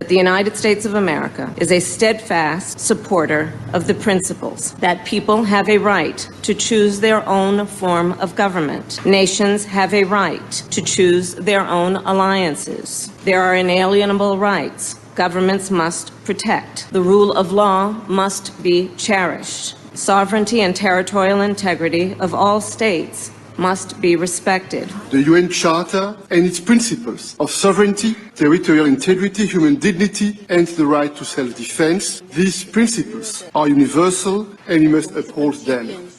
The United States of America is a steadfast supporter of the principles that people have a right to choose their own form of government. Nations have a right to choose their own alliances. There are inalienable rights governments must protect. The rule of law must be cherished. Sovereignty and territorial integrity of all states must be respected. The UN Charter and its principles of sovereignty, territorial integrity, human dignity, and the right to self-defense, these principles are universal and we must uphold them.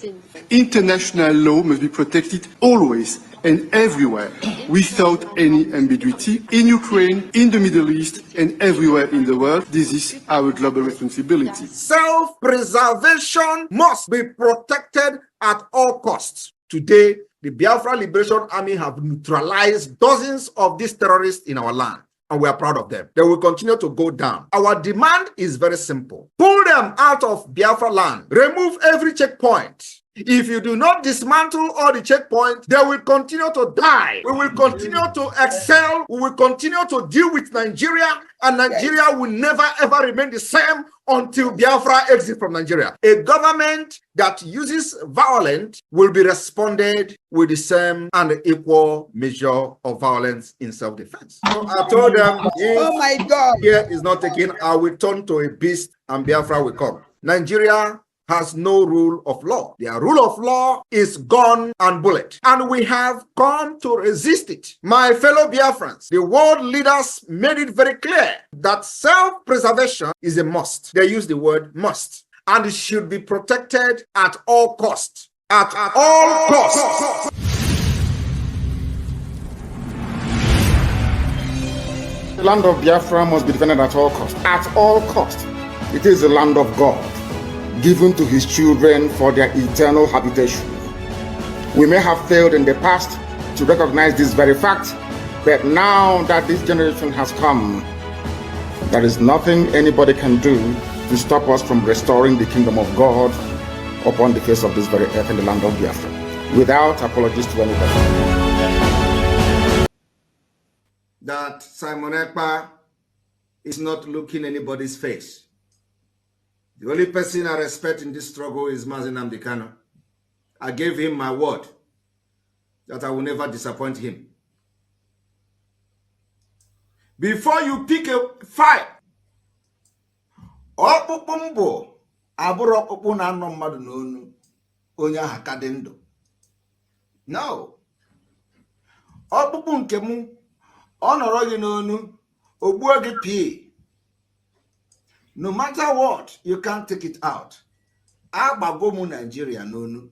International law must be protected always and everywhere, without any ambiguity, in Ukraine, in the Middle East, and everywhere in the world. This is our global responsibility. Self-preservation must be protected at all costs. Today, the Biafra Liberation Army have neutralized dozens of these terrorists in our land, and we are proud of them. They will continue to go down. Our demand is very simple. Pull them out of Biafra land. Remove every checkpoint. If you do not dismantle all the checkpoints, they will continue to die. We will continue to excel. We will continue to deal with Nigeria, and Nigeria will never ever remain the same until Biafra exits from Nigeria. A government that uses violence will be responded with the same and equal measure of violence in self-defense. So I told them, oh my God, here is not taken, I will turn to a beast and Biafra will come. Nigeria has no rule of law. Their rule of law is gun and bullet. And we have come to resist it. My fellow Biafrans, the world leaders made it very clear that self-preservation is a must. They use the word must. And it should be protected at all costs. At all costs. The land of Biafra must be defended at all costs. At all costs. It is the land of God, given to his children for their eternal habitation. We may have failed in the past to recognize this very fact, but now that this generation has come, there is nothing anybody can do to stop us from restoring the kingdom of God upon the face of this very earth in the land of Biafra, without apologies to anybody. That Simon Ekpa is not looking anybody's face. The only person I respect in this struggle is Mazi Nnamdi Kanu. I gave him my word that I will never disappoint him. Before you pick a fight, no no matter what, you can't take it out. Agbagomu Nigeria nonu.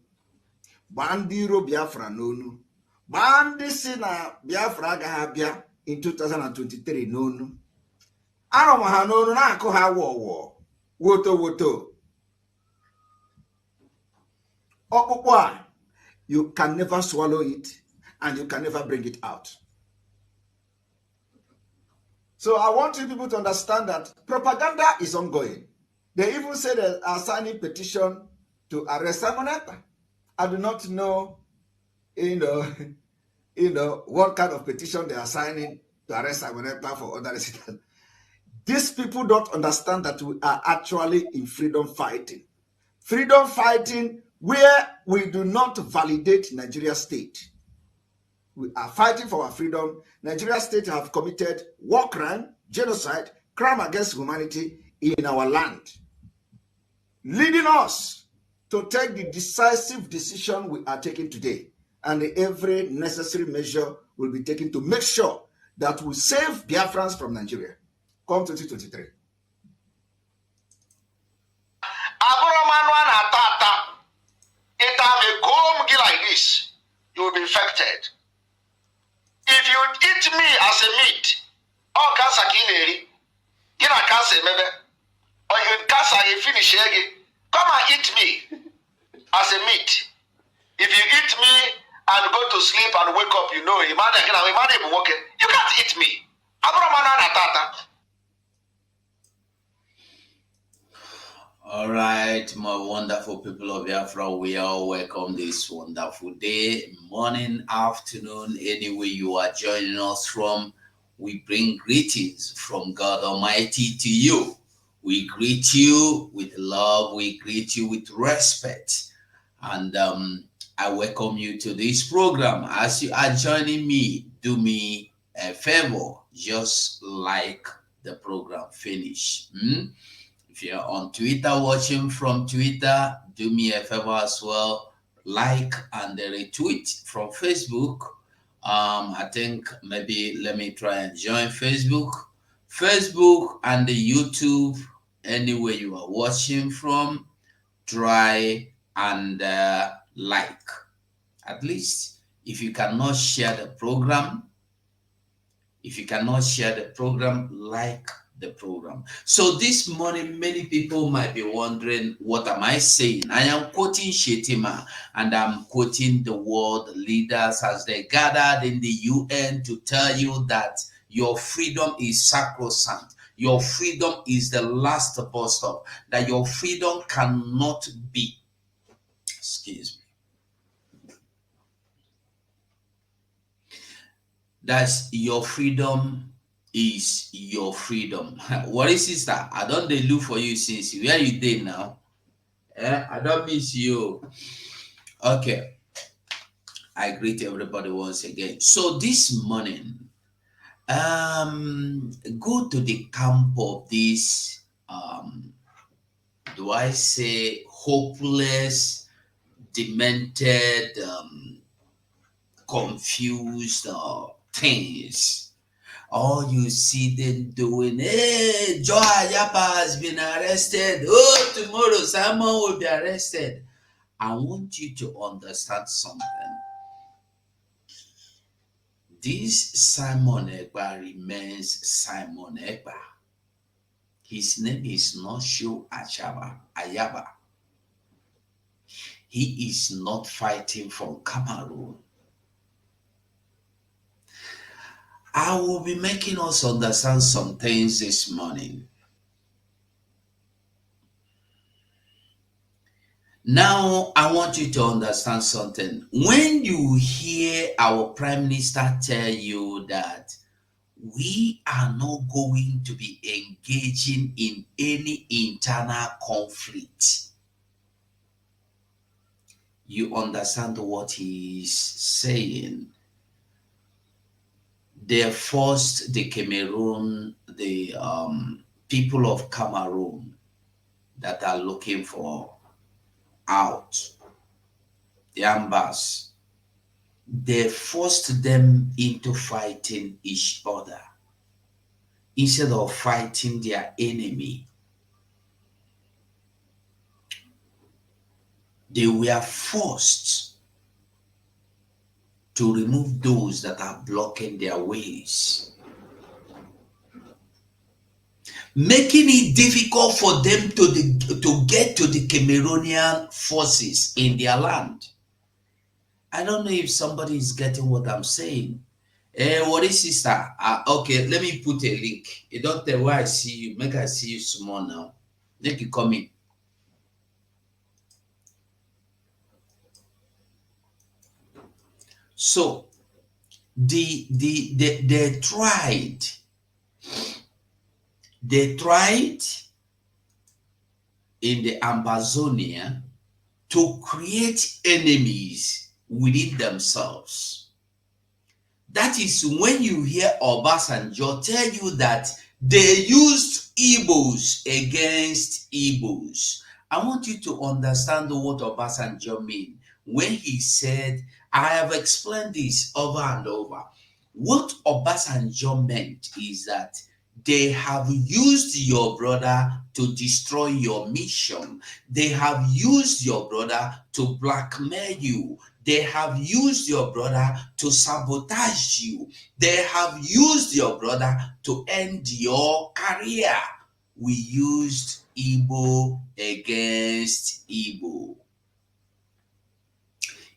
Bandiro Biafra nonu. Bandi sina Biafra gahabia in 2023 nonu. Aromaha nonu na ako ha wo. Woto. Okukwa, you can never swallow it and you can never bring it out. So I want you people to understand that propaganda is ongoing. They even say they are signing petition to arrest Simon Ekpa. I do not know, what kind of petition they are signing to arrest Simon Ekpa for other reasons. These people don't understand that we are actually in freedom fighting. Freedom fighting where we do not validate Nigeria state. We are fighting for our freedom. Nigeria state have committed war crime, genocide, crime against humanity in our land, leading us to take the decisive decision we are taking today. And every necessary measure will be taken to make sure that we save Biafrans from Nigeria. Come 2023. Like this, you will be infected. If you eat me as a meat, or cancer kileri, get a cancer maybe, or you cancer you finish again, come and eat me as a meat. If you eat me and go to sleep and wake up, you know, you can't eat me. All right, my wonderful people of Biafra, we all welcome this wonderful day, morning, afternoon, anywhere you are joining us from. we bring greetings from God Almighty to you. We greet you with love, we greet you with respect, and I welcome you to this program. As you are joining me, do me a favor, just like the program finish. If you're on Twitter watching from Twitter, do me a favor as well, like and retweet. From Facebook, I think maybe let me try and join Facebook and the YouTube, anywhere you are watching from, try and like. At least if you cannot share the program, like the program. So this morning, many people might be wondering, what am I saying? I am quoting Shettima, and I'm quoting the world leaders as they gathered in the UN to tell you that your freedom is sacrosanct. Your freedom is the last bus stop. That your freedom cannot be, excuse me, that's your freedom is your freedom. What is sister? I don't they look for you since where you did now? I don't miss you. Okay. I greet everybody once again. So this morning, go to the camp of this do I say hopeless, demented, confused things. All you see them doing, hey, Joe Ayaba has been arrested. Oh, tomorrow Simon will be arrested. I want you to understand something. This Simon Ekpa remains Simon Ekpa. His name is not Joe Ayaba. He is not fighting from Cameroon. I will be making us understand some things this morning. Now, I want you to understand something. When you hear our Prime Minister tell you that we are not going to be engaging in any internal conflict, you understand what he is saying. They forced the Cameroon, the people of Cameroon that are looking for out, the ambas, they forced them into fighting each other instead of fighting their enemy. They were forced to remove those that are blocking their ways, making it difficult for them to get to the Cameroonian forces in their land. I don't know if somebody is getting what I'm saying. What is sister? Okay, let me put a link. You don't tell where I see you. Make I see you small now. Make you come in. So they tried in the Amazonia to create enemies within themselves. That is when you hear Obasanjo tell you that they used Igbos against Igbos. I want you to understand what Obasanjo means when he said, I have explained this over and over. What Obasanjo meant is that they have used your brother to destroy your mission. They have used your brother to blackmail you. They have used your brother to sabotage you. They have used your brother to end your career. We used Igbo against Igbo.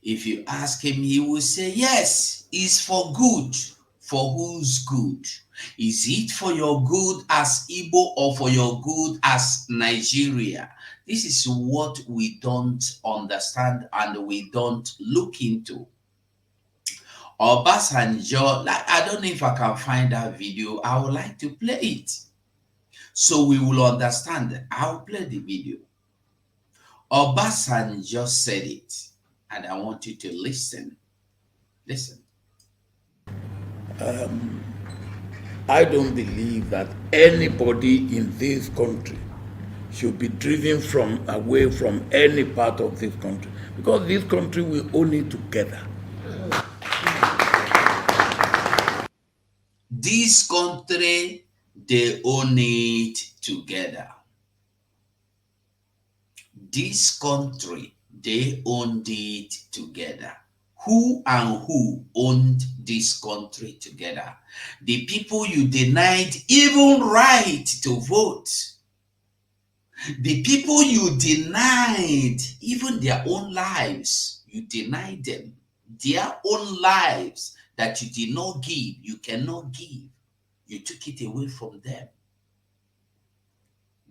If you ask him, he will say, yes, it's for good. For whose good? Is it for your good as Igbo or for your good as Nigeria? This is what we don't understand and we don't look into. Obasanjo, like, I don't know if I can find that video. I would like to play it so we will understand. I'll play the video. Obasanjo said it, and I want you to listen. Listen. I don't believe that anybody in this country should be driven away from any part of this country, because this country we own it together. This country, they own it together. This country, they owned it together. Who and who owned this country together? The people you denied even right to vote. The people you denied even their own lives. You denied them. Their own lives that you did not give, you cannot give. You took it away from them.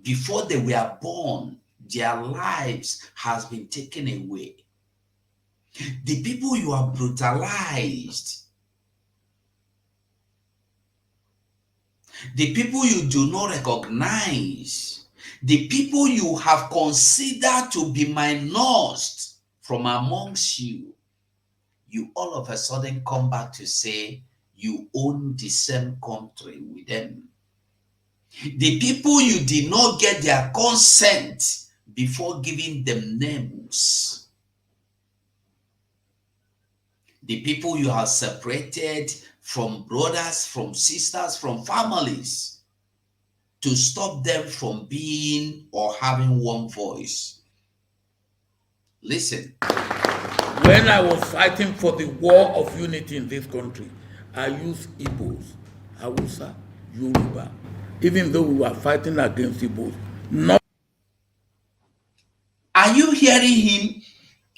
Before they were born, their lives has been taken away. The people you have brutalized, the people you do not recognize, the people you have considered to be minors from amongst you, you all of a sudden come back to say you own the same country with them. The people you did not get their consent before giving them names. The people you have separated from brothers, from sisters, from families to stop them from being or having one voice. Listen. When I was fighting for the war of unity in this country, I used Igbos, Hausa, Yoruba, even though we were fighting against Igbos. Not Are you hearing him?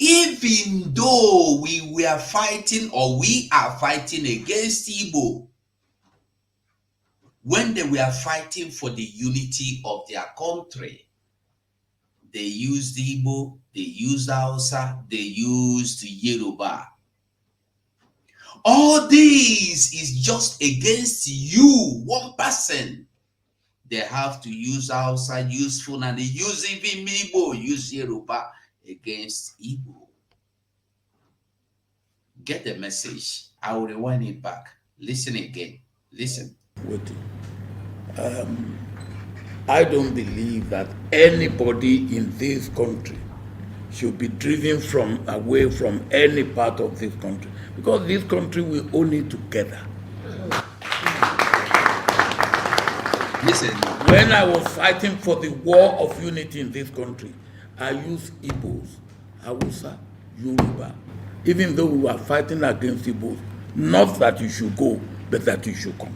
Even though we were fighting or we are fighting against Igbo, when they were fighting for the unity of their country, they used Igbo, they used Hausa, they used Yoruba. All this is just against you, one person. They have to use Hausa, use Funa, they use even Igbo, use Yoruba against Igbo. Get the message. I will rewind it back. Listen again. Listen. I don't believe that anybody in this country should be driven away from any part of this country, because this country we own it together. Listen. When I was fighting for the war of unity in this country, I used Igbos, Hausa, Yoruba, even though we were fighting against Igbos. Not that you should go, but that you should come.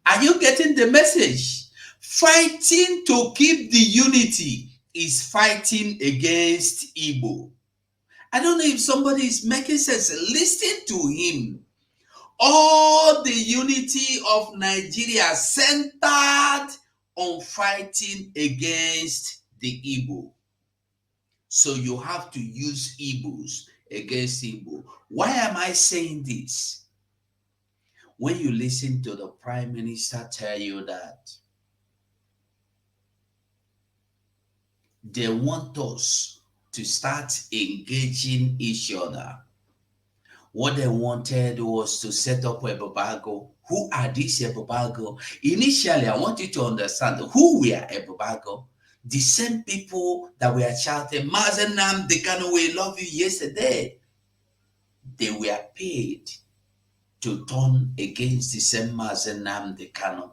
Are you getting the message? Fighting to keep the unity is fighting against Igbo. I don't know if somebody is making sense. Listen to him. All the unity of Nigeria centered on fighting against the Igbo. So you have to use Igbos against Igbo. Why am I saying this? When you listen to the Prime Minister tell you that they want us to start engaging each other, what they wanted was to set up a Ebobago. Who are these Ebobago? Initially, I want you to understand who we are Ebobago. The same people that were shouting, Mazen Nnamdi Kanu, we love you yesterday. They were paid to turn against the same Mazen Nnamdi Kanu,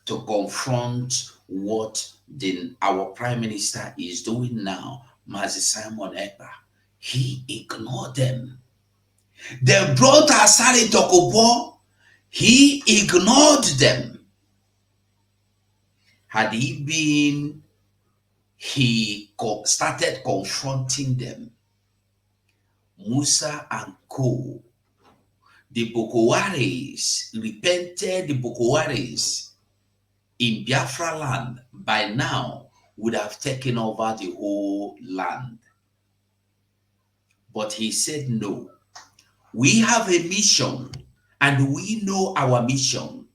to confront what our Prime Minister is doing now, Mazi Simon Ekpa. He ignored them. They brought Asari Tokobo. He ignored them. Had he been, he started confronting them. Musa and Co, the Boko Haris, repented the Boko Haris in Biafra land, by now would have taken over the whole land. But he said, no, we have a mission and we know our mission.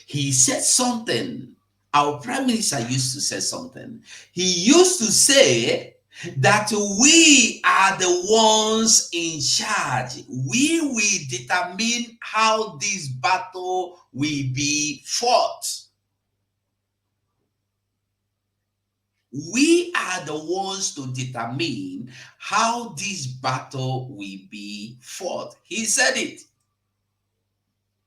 He said something. Our prime minister used to say something. He used to say that we are the ones in charge. We will determine how this battle will be fought. We are the ones to determine how this battle will be fought. He said it.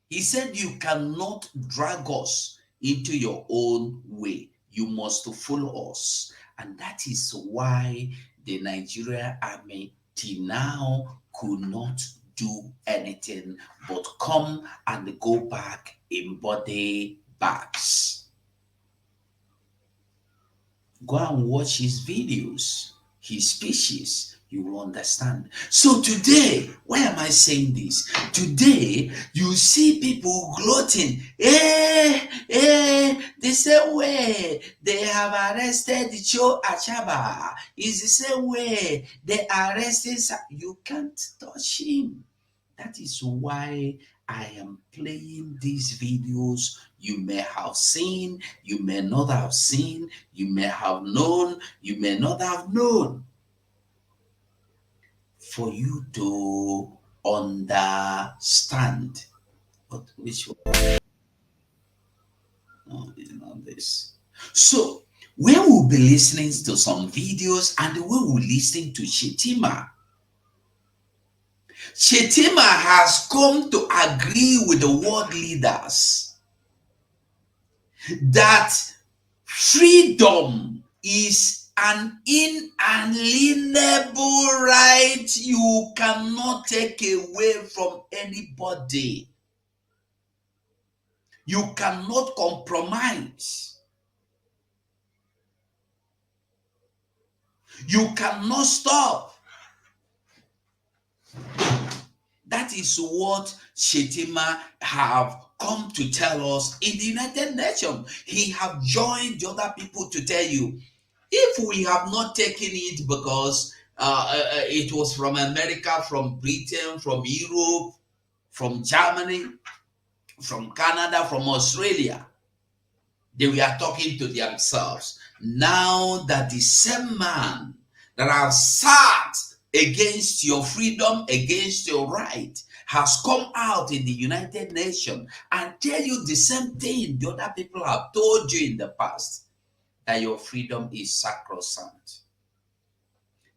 He said, you cannot drag us into your own way. You must follow us. And that is why the Nigerian army till now could not do anything but come and go back in body bags. Go and watch his videos, his speeches. You will understand. So today, why am I saying this? Today, you see people gloating. The same way they have arrested Joe Achaba is the same way they arrested. You can't touch him. That is why I am playing these videos. You may have seen, you may not have seen, you may have known, you may not have known. For you to understand. But which one? No, it's not this. So we will be listening to some videos and we will listen to Shettima. Shettima has come to agree with the world leaders that freedom is an inalienable right you cannot take away from anybody. You cannot compromise. You cannot stop. That is what Shettima have come to tell us in the United Nations. He have joined the other people to tell you, if we have not taken it because it was from America, from Britain, from Europe, from Germany, from Canada, from Australia, they were talking to themselves. Now that the same man that has sat against your freedom, against your right, has come out in the United Nations and tell you the same thing the other people have told you in the past, that your freedom is sacrosanct.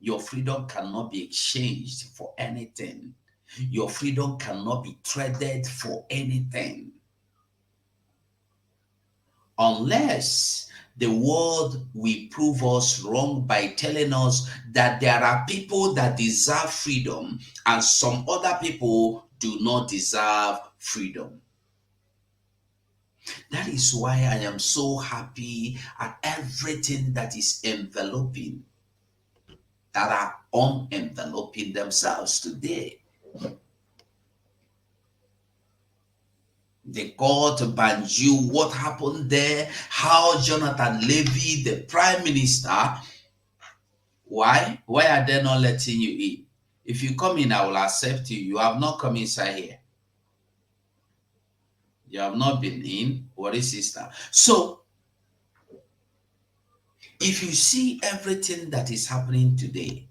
Your freedom cannot be exchanged for anything. Your freedom cannot be traded for anything. Unless the world will prove us wrong by telling us that there are people that deserve freedom and some other people do not deserve freedom. That is why I am so happy at everything that is enveloping, that are unenveloping themselves today. They got Banjul, what happened there, how Jonathan Levy, the prime minister, why are they not letting you in? If you come in, I will accept you. You have not come inside here. You have not been in. What is sister? So, if you see everything that is happening today,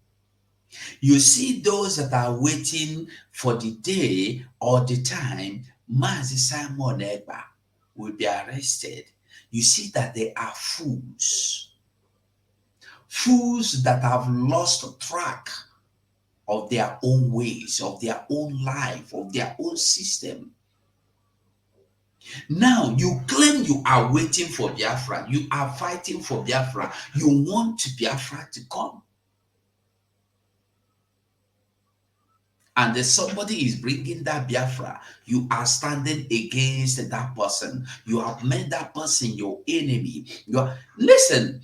you see those that are waiting for the day or the time Mazi Simon Egba will be arrested. You see that they are fools. Fools that have lost track of their own ways, of their own life, of their own system. Now, you claim you are waiting for Biafra. You are fighting for Biafra. You want Biafra to come. And if somebody is bringing that Biafra, you are standing against that person. You have made that person your enemy. Listen,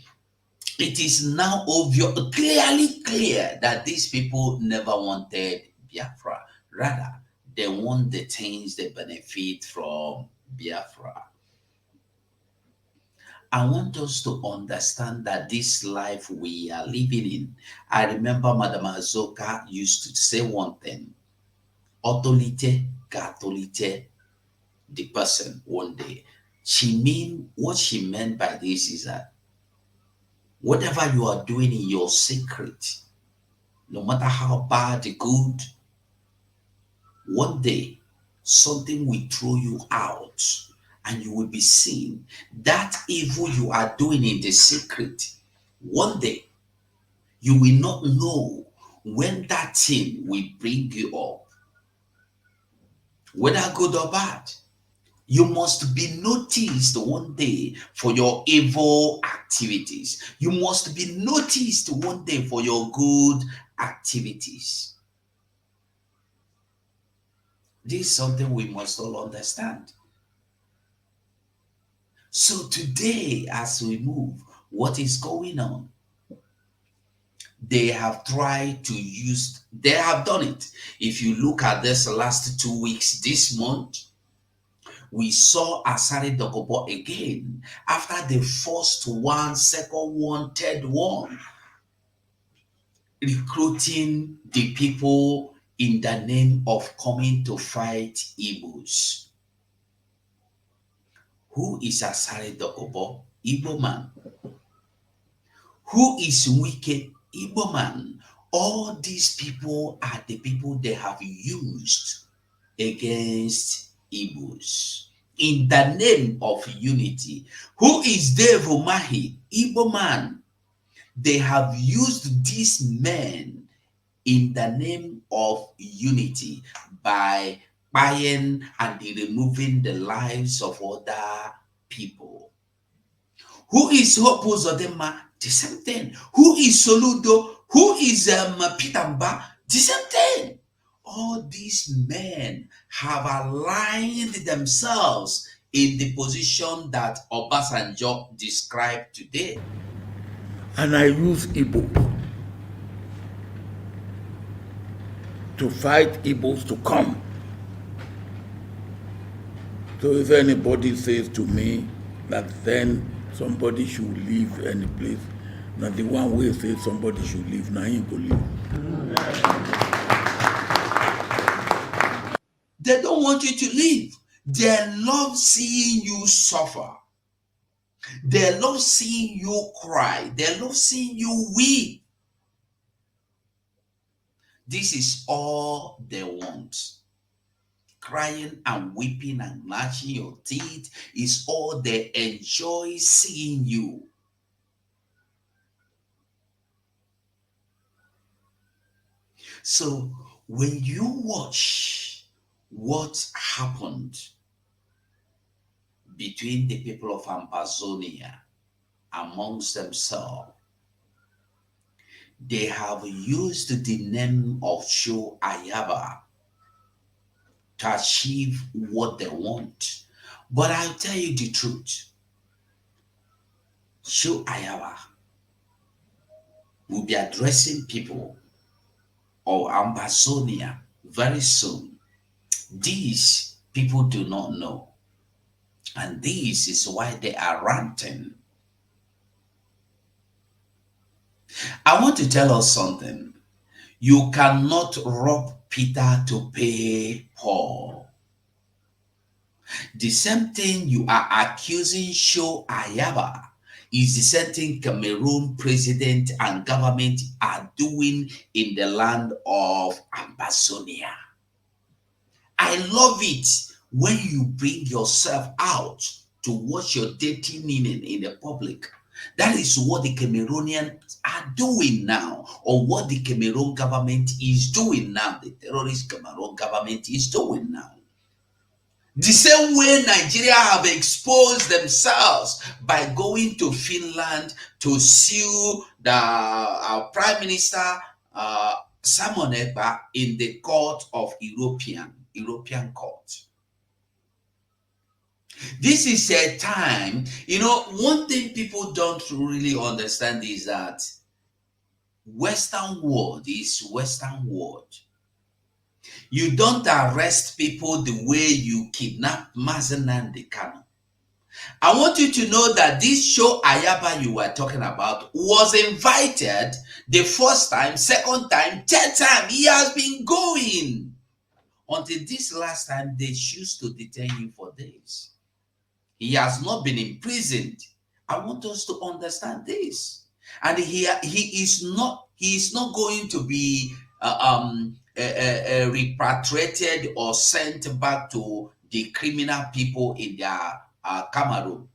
it is now obvious, clearly clear that these people never wanted Biafra. Rather, they want the things they benefit from Biafra. I want us to understand that this life we are living in, I remember Madam Azoka used to say one thing, authority, Catholic, the person one day. What she meant by this is that whatever you are doing in your secret, no matter how bad, good, one day something will throw you out and you will be seen. That evil you are doing in the secret, one day you will not know when that thing will bring you up, whether good or bad. You must be noticed one day for your evil activities. You must be noticed one day for your good activities. This is something we must all understand. So today, as we move, what is going on? They have tried to use, they have done it. If you look at this last 2 weeks, this month, we saw Asari Dokobo again after the first one, second one, third one, recruiting the people in the name of coming to fight Igbos. Who is Asari Dokobo? Igbo man. Who is Wike? Igbo man. All these people are the people they have used against Igbos in the name of unity. Who is Dave Umahi? Igbo man. They have used these men in the name of unity by buying and removing the lives of other people. Who is Hope Uzodinma? The same thing. Who is Soludo? Who is Pitamba? The same thing. All these men have aligned themselves in the position that Obasanjo described today. And I use Igbo to fight Igbos to come. So if anybody says to me that then somebody should leave any place, now the one way says somebody should leave, now he go leave. They don't want you to leave. They love seeing you suffer. They love seeing you cry. They love seeing you weep. This is all they want. Crying and weeping and gnashing your teeth is all they enjoy seeing you. So when you watch what happened between the people of Amazonia amongst themselves, they have used the name of Show Ayaba to achieve what they want. But I'll tell you the truth. Show Ayaba will be addressing people of Amazonia very soon. These people do not know. And this is why they are ranting. I want to tell us something. You cannot rob Peter to pay Paul. The same thing you are accusing Show Ayaba is the same thing Cameroon president and government are doing in the land of Amazonia. I love it when you bring yourself out to watch your dirty meaning in the public. That is what the Cameroonians are doing now, or what the Cameroon government is doing now, the terrorist Cameroon government is doing now. The same way Nigeria have exposed themselves by going to Finland to sue the Prime Minister Simon Ekpa in the court of European court. This is a time, one thing people don't really understand is that Western world is Western world. You don't arrest people the way you kidnap Mazen and Kanu. I want you to know that this show Ayaba you were talking about was invited the first time, second time, third time. He has been going until this last time they choose to detain him for days. He has not been imprisoned. I want us to understand this. And he is not going to be repatriated or sent back to the criminal people in their Cameroon.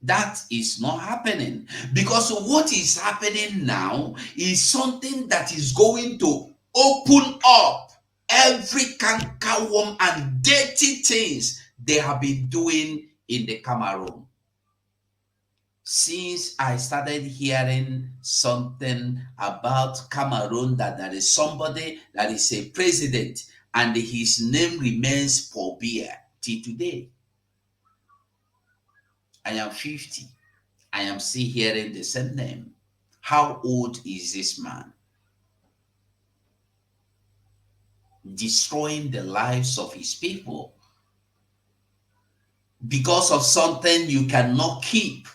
That is not happening, because what is happening now is something that is going to open up every cankerworm and dirty things they have been doing in the Cameroon. Since I started hearing something about Cameroon, that there is somebody that is a president and his name remains Pobia till today. I am 50. I am still hearing the same name. How old is this man? Destroying the lives of his people because of something you cannot keep.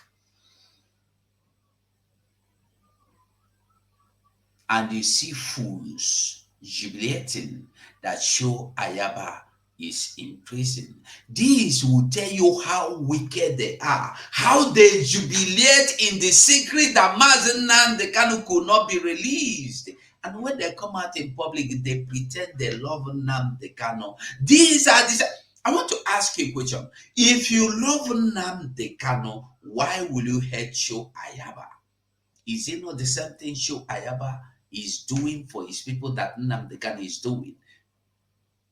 And you see fools jubilating that show Ayaba is in prison. This will tell you how wicked they are, how they jubilate in the secret that Mazen Nnamdi Kanu could not be released. And when they come out in public, they pretend they love Nnamdi Kanu. These. I want to ask you a question. If you love Nnamdi Kanu, why will you hate Show Ayaba? Is it not the same thing Show Ayaba is doing for his people that Nnamdi Kanu is doing?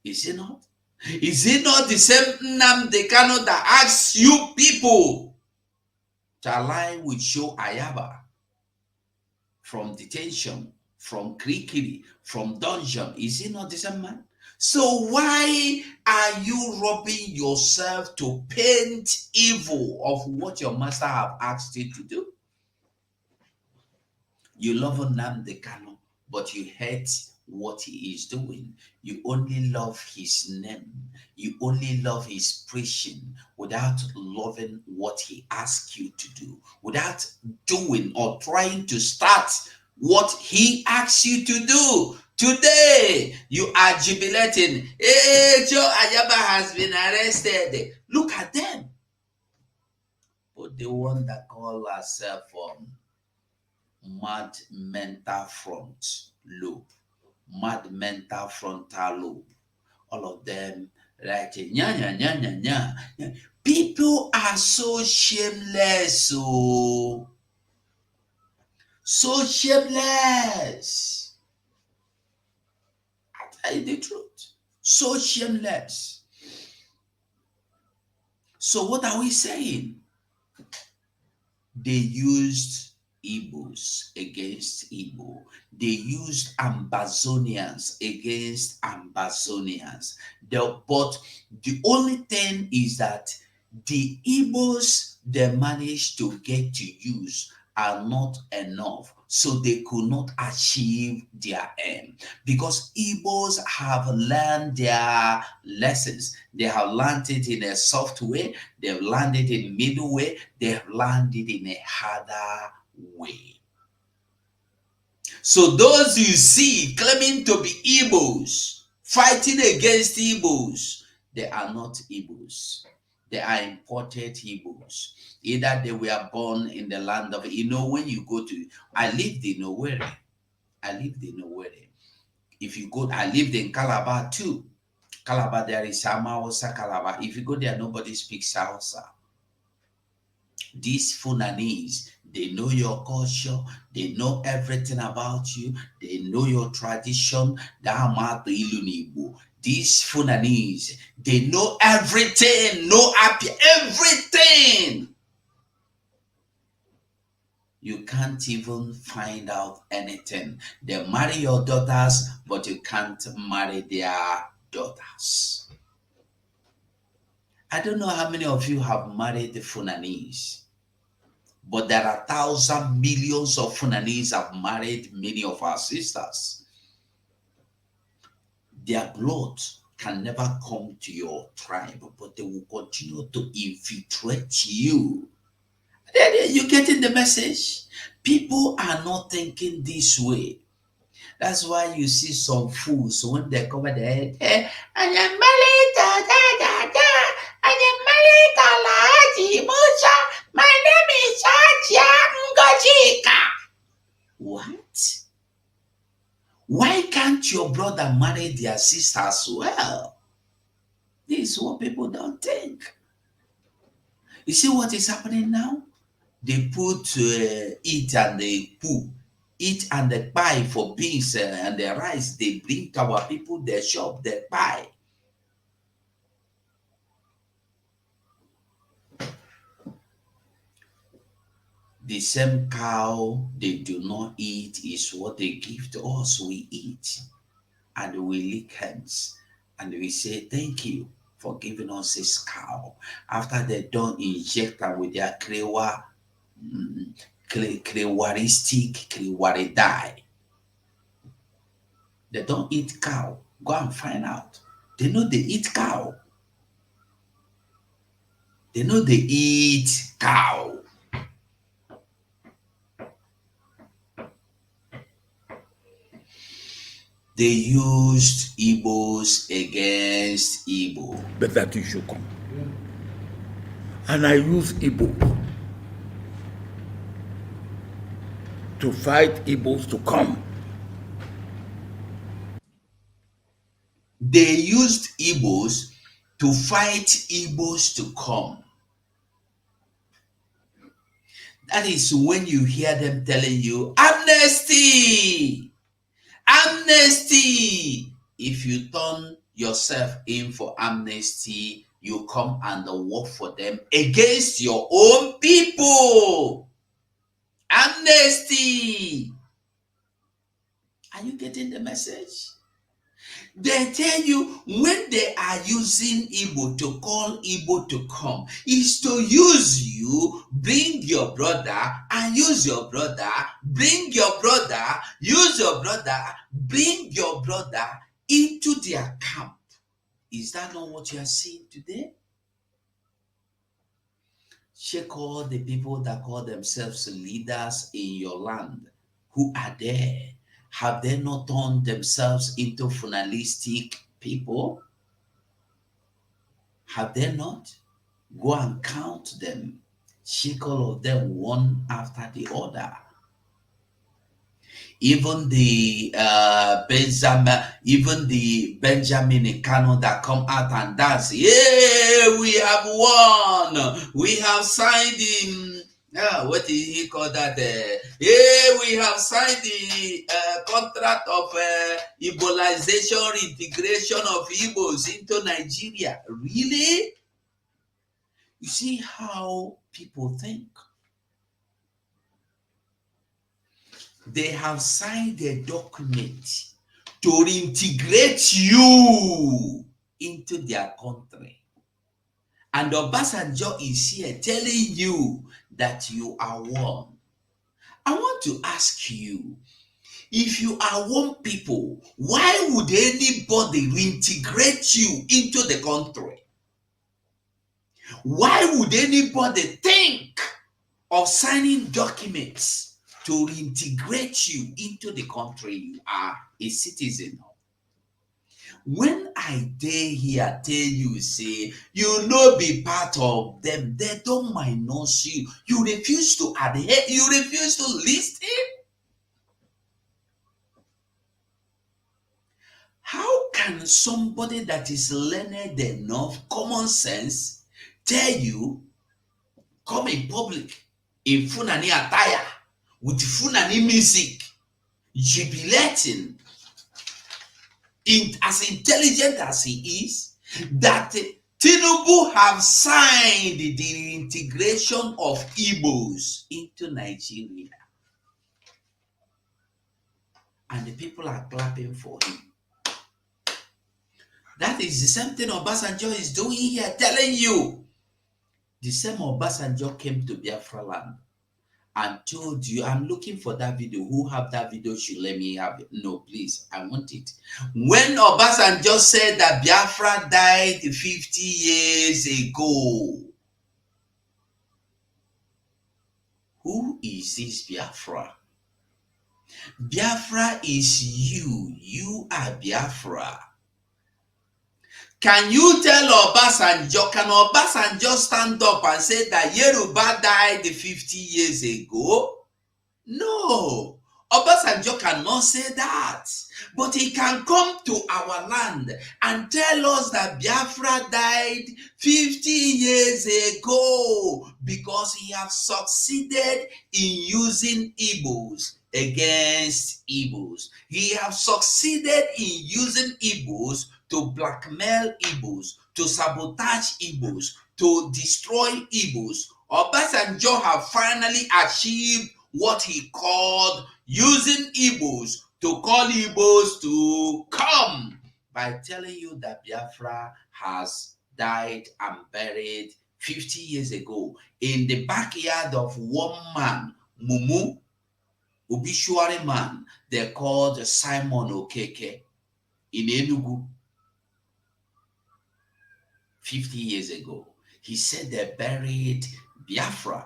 Is it not? Is it not the same Nnamdi Kanu that asks you people to align with Show Ayaba from detention, from Krikiri, from dungeon? Is it not the same man? So why are you robbing yourself to paint evil of what your master have asked you to do? You love Nnamdi Kanu, but you hate what he is doing. You only love his name. You only love his preaching without loving what he asks you to do, without doing or trying to start what he asks you to do. Today, you are jubilating. Hey, Joe Ayaba has been arrested. Look at them. But the one that call herself mad mental front lobe, mad mental frontal lobe, all of them like nya nya nya nya nya. People are so shameless, so shameless. I tell you the truth, so shameless. So what are we saying? They used Igbos against Igbo. They used Ambazonians against Ambazonians. But the only thing is that the Igbos they managed to get to use are not enough, so they could not achieve their aim, because Igbos have learned their lessons. They have learned it in a soft way, they've learned it in middle way, they've learned it in a harder way. So those you see claiming to be Igbos, fighting against Igbos, they are not Igbos. They are imported Igbos. Either they were born in the land of, when you go to, I lived in Owerri. If you go, I lived in Calabar too. Calabar, there is Hausa Calabar. If you go there, nobody speaks Hausa. These Fulanese, they know your culture, they know everything about you, they know your tradition. These Fulanese, they know everything, everything. You can't even find out anything. They marry your daughters, but you can't marry their daughters. I don't know how many of you have married the Fulanese, but there are thousands, millions of Fulanese have married many of our sisters. Their blood can never come to your tribe, but they will continue to infiltrate you. You getting the message? People are not thinking this way. That's why you see some fools when they cover their head, I am married, I am married, Musa. My name is Achia Ngojika. What? Why can't your brother marry their sister as well? This is what people don't think. You see what is happening now? They put eat and they poo. Eat and they buy for beans and the rice. They bring to our people, they shop, they buy. The same cow they do not eat is what they give to us. We eat and we lick hands and we say thank you for giving us this cow. After they don't inject her with their krewa, krewari dye. They don't eat cow. Go and find out. They know they eat cow. They know they eat cow. They used Igbos against Igbo. But that issue come. And I use Igbo to fight Igbos to come. They used Igbos to fight Igbos to come. That is when you hear them telling you, amnesty! Amnesty! If you turn yourself in for amnesty, you come and work for them against your own people. Amnesty! Are you getting the message? They tell you when they are using Igbo to call Igbo to come, is to use you, bring your brother, and use your brother, bring your brother, use your brother, bring your brother into their camp. Is that not what you are seeing today? Check all the people that call themselves leaders in your land who are there. Have they not turned themselves into funalistic people? Have they not? Go and count them. Check all of them one after the other. Even the Benjamin Kano that come out and dance. Yeah, we have won. We have signed in. What did he call that? We have signed the contract of Igbolization, integration of Igbos into Nigeria. Really? You see how people think. They have signed a document to reintegrate you into their country. And Obasanjo is here telling you that you are one. I want to ask you, if you are one people, why would anybody reintegrate you into the country? Why would anybody think of signing documents to reintegrate you into the country you are a citizen of? When I dare here tell you, say, you no be part of them, they don't minus you. You refuse to adhere, you refuse to listen. How can somebody that is learned enough, common sense, tell you, come in public, in Funani attire, with Funani music, jubilating, as intelligent as he is, that Tinubu have signed the integration of Igbos into Nigeria. And the people are clapping for him. That is the same thing Obasanjo is doing here, telling you. The same Obasanjo came to Biafra land and told you, I'm looking for that video. Who have that video should let me have it. No, please, I want it. When Obasanjo said that Biafra died 50 years ago, who is this Biafra? Biafra is you. You are Biafra. Can you tell Obasanjo, can Obasanjo stand up and say that Yoruba died 50 years ago? No. Obasanjo cannot say that. But he can come to our land and tell us that Biafra died 50 years ago because he has succeeded in using Igbos against Igbos. He has succeeded in using Igbos to blackmail Igbos, to sabotage Igbos, to destroy Igbos. Obasanjo have finally achieved what he called using Igbos to call Igbos to come by telling you that Biafra has died and buried 50 years ago in the backyard of one man, Mumu, obituary man, they called Simon Okeke in Enugu 50 years ago. He said they buried Biafra.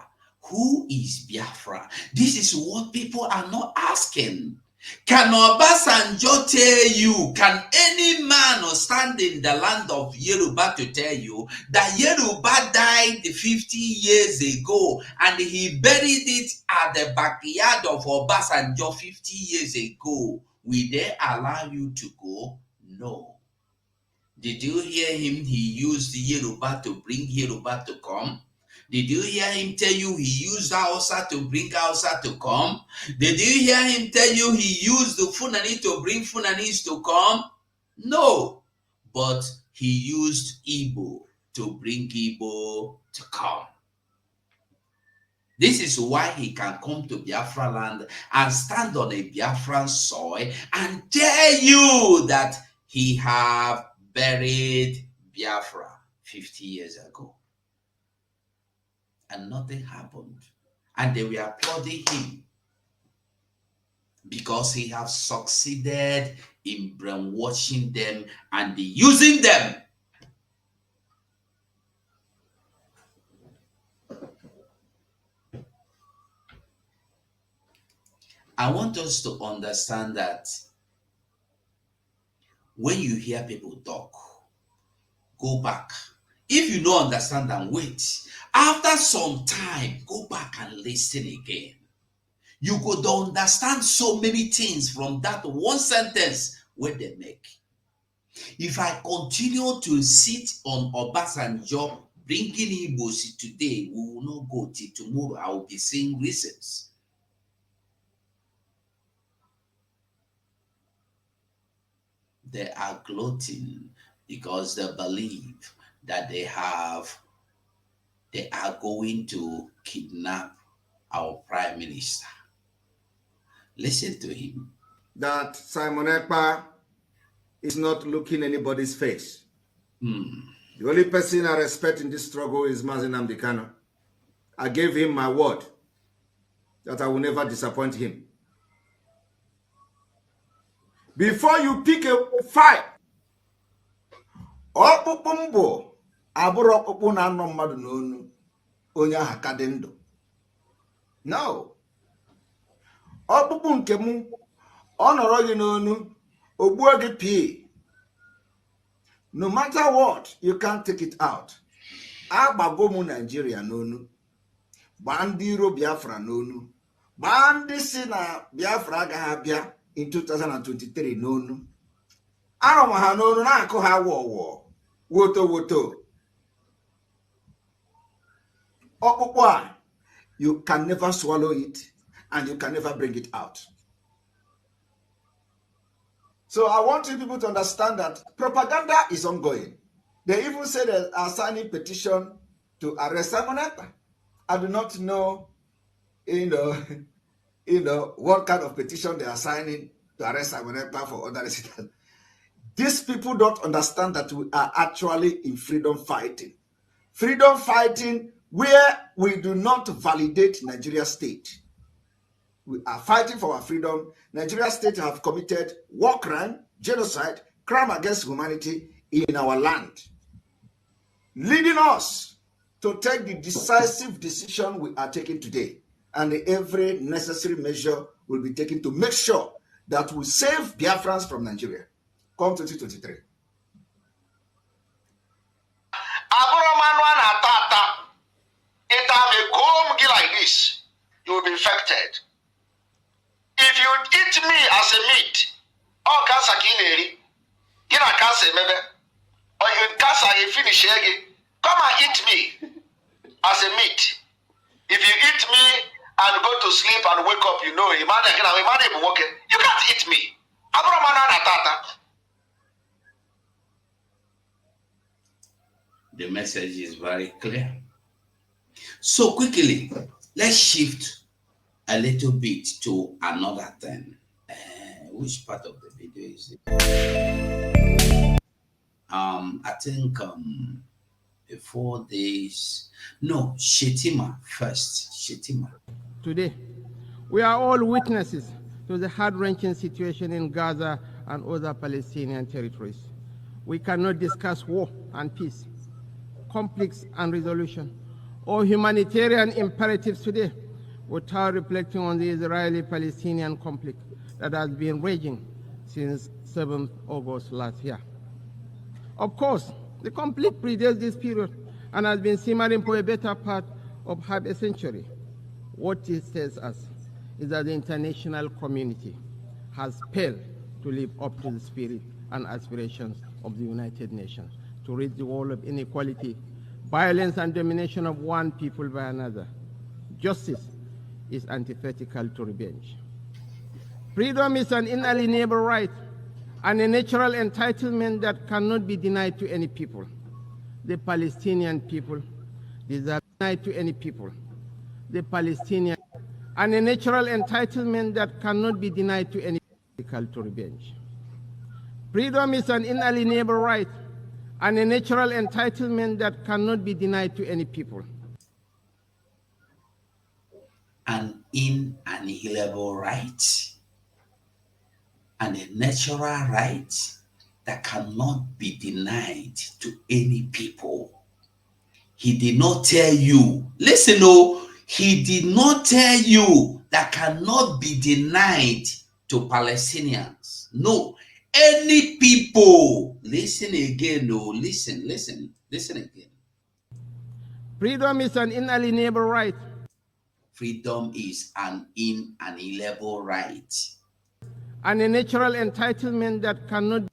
Who is Biafra? This is what people are not asking. Can Obasanjo tell you, can any man stand in the land of Yoruba to tell you that Yoruba died 50 years ago and he buried it at the backyard of Obasanjo 50 years ago? Will they allow you to go? No. Did you hear him? He used Yoruba to bring Yoruba to come. Did you hear him tell you he used Hausa to bring Hausa to come? Did you hear him tell you he used the Funani to bring Funanis to come? No. But he used Igbo to bring Igbo to come. This is why he can come to Biafra land and stand on a Biafran soil and tell you that he have buried Biafra 50 years ago. And nothing happened. And they were applauding him because he has succeeded in brainwashing them and using them. I want us to understand that when you hear people talk, go back. If you don't understand and wait, after some time, go back and listen again. You could understand so many things from that one sentence where they make. If I continue to sit on Obasanjo bringing Igbos today, we will not go till tomorrow. I will be seeing reasons. They are gloating because they believe that they are going to kidnap our prime minister. Listen to him. That Simon Ekpa is not looking anybody's face. The only person I respect in this struggle is Mazi Nnamdi Kanu. I gave him my word that I will never disappoint him. Before you pick a fight, ọkpụkpụ mbụ abụrụ ọkpụkpụ na anọ mmadụ n'onu onye ahụ ka dị ndụ. No. Ọkpụkpụ nke m ọ nọrọ gị n'onu ogbuo gị pii. No matter what, you can't take it out. Agbago m Nigeria n'onu. Gbaa ndị iro Biafra n'onu. Gbaa ndị si na Biafra agaghị abịa in 2023 n'onu. Arọ ma ha n'onu na-akụ ha wọwọ. Woto. Ọkpụkpụ a, you can never swallow it and you can never bring it out. So I want you people to understand that propaganda is ongoing. They even say they are signing petition to arrest Simon Ekpa. I do not know, what kind of petition they are signing to arrest Simon Ekpa for other reasons. These people don't understand that we are actually in freedom fighting. Freedom fighting where we do not validate Nigeria state. We are fighting for our freedom. Nigeria state have committed war crime, genocide, crime against humanity in our land, leading us to take the decisive decision we are taking today. And every necessary measure will be taken to make sure that we save Biafrans from Nigeria come 2023. Like this, you will be infected. If you eat me as a meat, or cancer kineri, get a cancer maybe, or you cancer you finish again, come and eat me as a meat. If you eat me and go to sleep and wake up, you know, you can't eat me. The message is very clear. So quickly, let's shift a little bit to another thing. Which part of the video is it? I think before this, no, Shettima first. Shettima. Today, we are all witnesses to the heart-wrenching situation in Gaza and other Palestinian territories. We cannot discuss war and peace, conflicts and resolution, or humanitarian imperatives today without reflecting on the Israeli-Palestinian conflict that has been raging since 7th August last year. Of course, the conflict predates this period and has been simmering for a better part of half a century. What it tells us is that the international community has failed to live up to the spirit and aspirations of the United Nations to rid the world of inequality, violence, and domination of one people by another. Justice is antithetical to revenge. Freedom is an inalienable right and a natural entitlement that cannot be denied to any people. The Palestinian people deserve denied to any people. The Palestinian and a natural entitlement that cannot be denied to any people to revenge. Freedom is an inalienable right and a natural entitlement that cannot be denied to any people. An inalienable right and a natural right that cannot be denied to any people. He did not tell you, listen, oh, he did not tell you that cannot be denied to Palestinians. No, any people. Listen again, no, listen again. Freedom is an inalienable right. Freedom is an inalienable right. And a natural entitlement that cannot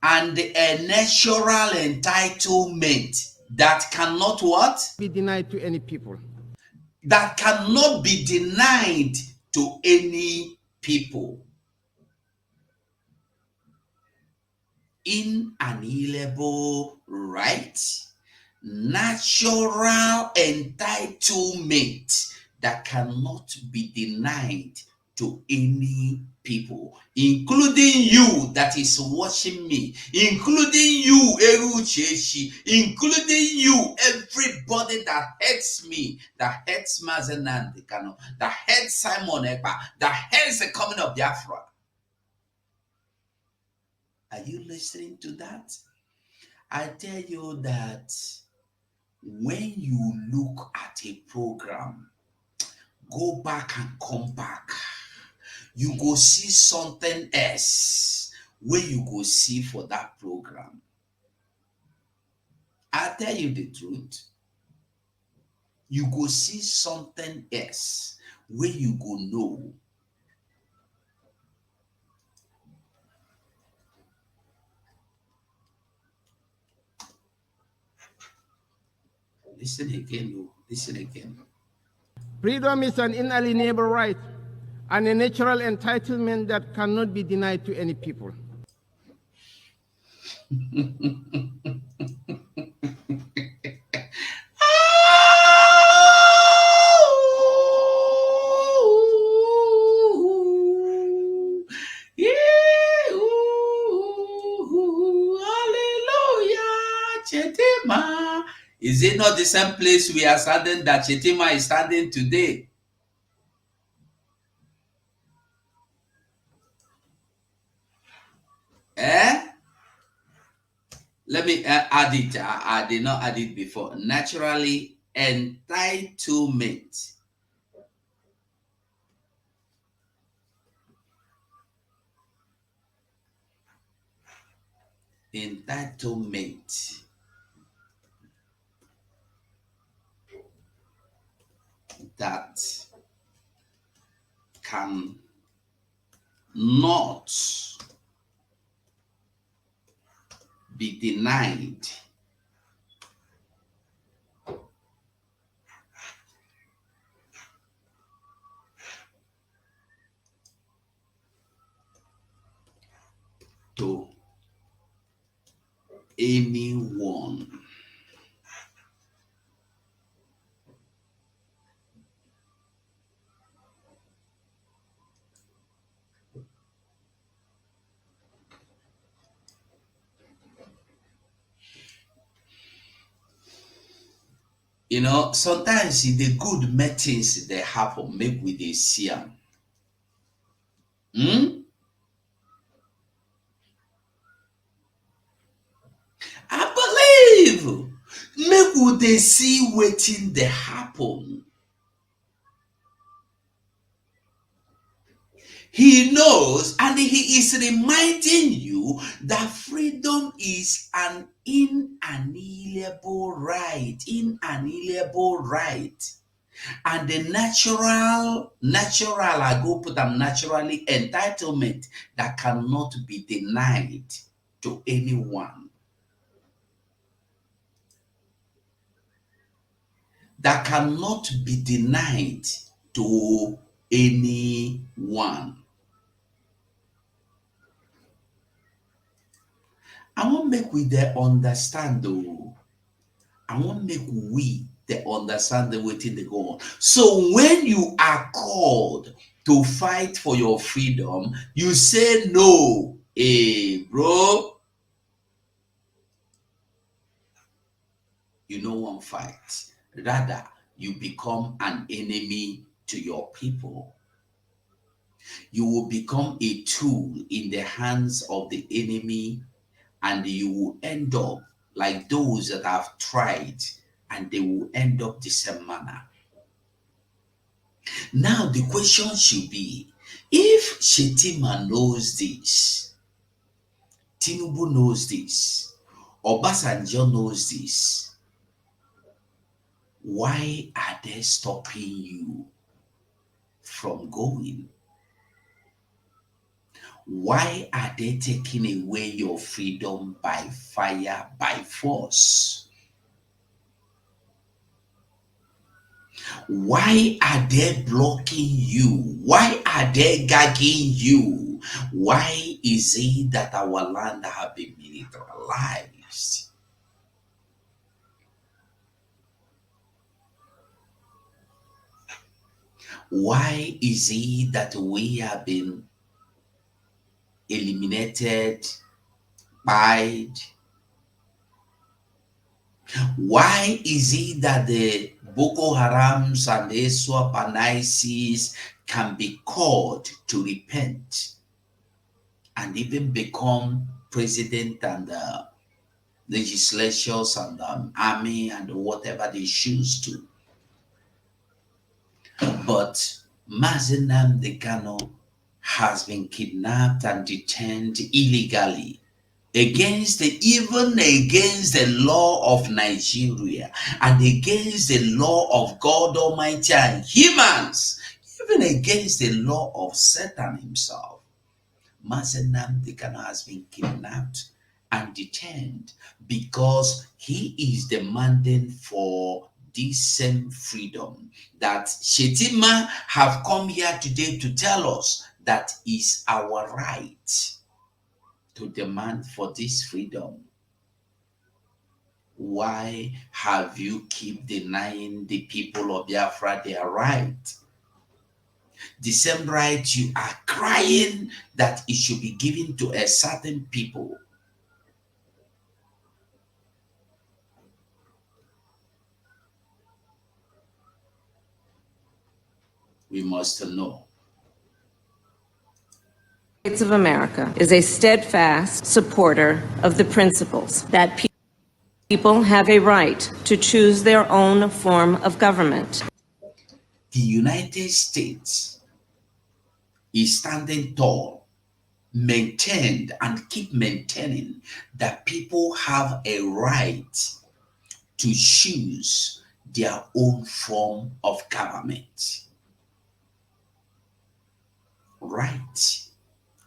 and a natural entitlement that cannot what? Be denied to any people. That cannot be denied to any people. Inalienable right, natural entitlement that cannot be denied to any people, including you that is watching me, including you, Erucheshi, including you, everybody that hates me, that hates Mazenandikano, that hates Simon Ekpa, that hates the coming of Biafra. Are you listening to that? I tell you that when you look at a program, go back and come back, you go see something else where you go see for that program. I tell you the truth. You go see something else where you go know. Listen again, you listen again. Freedom is an inalienable right and a natural entitlement that cannot be denied to any people. Hallelujah, Shettima. Is it not the same place we are standing that Shettima is standing today? Eh? Let me add it. I did not add it before. Naturally, entitlement. Entitlement that can not be denied to anyone. You know, sometimes the good meetings they happen, make with the see am. I believe make we dey see wetin dey happen. He knows, and he is reminding you that freedom is an inalienable right. Inalienable right. And the natural, I go put them naturally, entitlement that cannot be denied to anyone. That cannot be denied to anyone. I want make we there understand though. I want make we there understand the way they go on. So when you are called to fight for your freedom, you say no. Hey, bro. You no one fight. Rather, you become an enemy to your people. You will become a tool in the hands of the enemy, and you will end up like those that have tried, and they will end up the same manner. Now the question should be, if Shettima knows this, Tinubu knows this, Obasanjo knows this, why are they stopping you from going? Why are they taking away your freedom by fire, by force? Why are they blocking you? Why are they gagging you? Why is it that our land have been militarized? Why is it that we have been eliminated, buyed? Why is it that the Boko Harams and the ISWAP and ISIS can be called to repent and even become president and legislatures and army and whatever they choose to? But Mazi Nnamdi Kanu has been kidnapped and detained illegally even against the law of Nigeria and against the law of God Almighty and humans, even against the law of Satan himself. Mazi Nnamdi Kanu has been kidnapped and detained because he is demanding for this same freedom that Shettima have come here today to tell us that is our right to demand for this freedom. Why have you keep denying the people of Biafra their right? The same right you are crying that it should be given to a certain people. We must know. States of America is a steadfast supporter of the principles that people have a right to choose their own form of government. The United States is standing tall, maintained, and keep maintaining that people have a right to choose their own form of government. Right.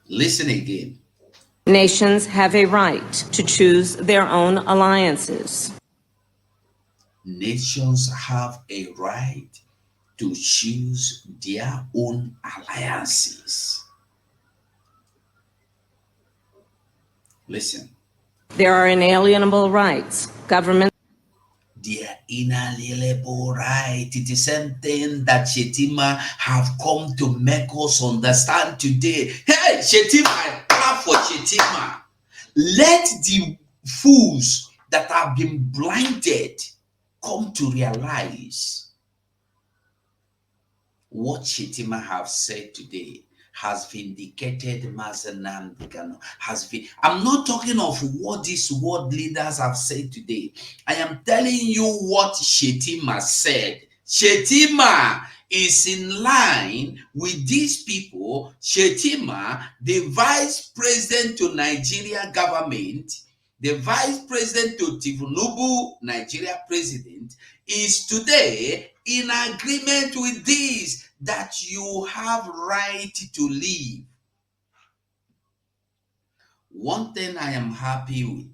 Listen again. Nations have a right to choose their own alliances. Nations have a right to choose their own alliances. Listen. There are inalienable rights. Government. Their inalienable right. It is the same thing that Shettima have come to make us understand today. Hey, Shettima, I clap for Shettima. Let the fools that have been blinded come to realize what Shettima have said today has vindicated Mazen Nnamdi Kanu. I'm not talking of what these world leaders have said today. I am telling you what Shettima said. Shettima is in line with these people. Shettima, the vice president to Nigeria government, the vice president to Tinubu, Nigeria president, is today in agreement with this, that you have right to live. One thing I am happy with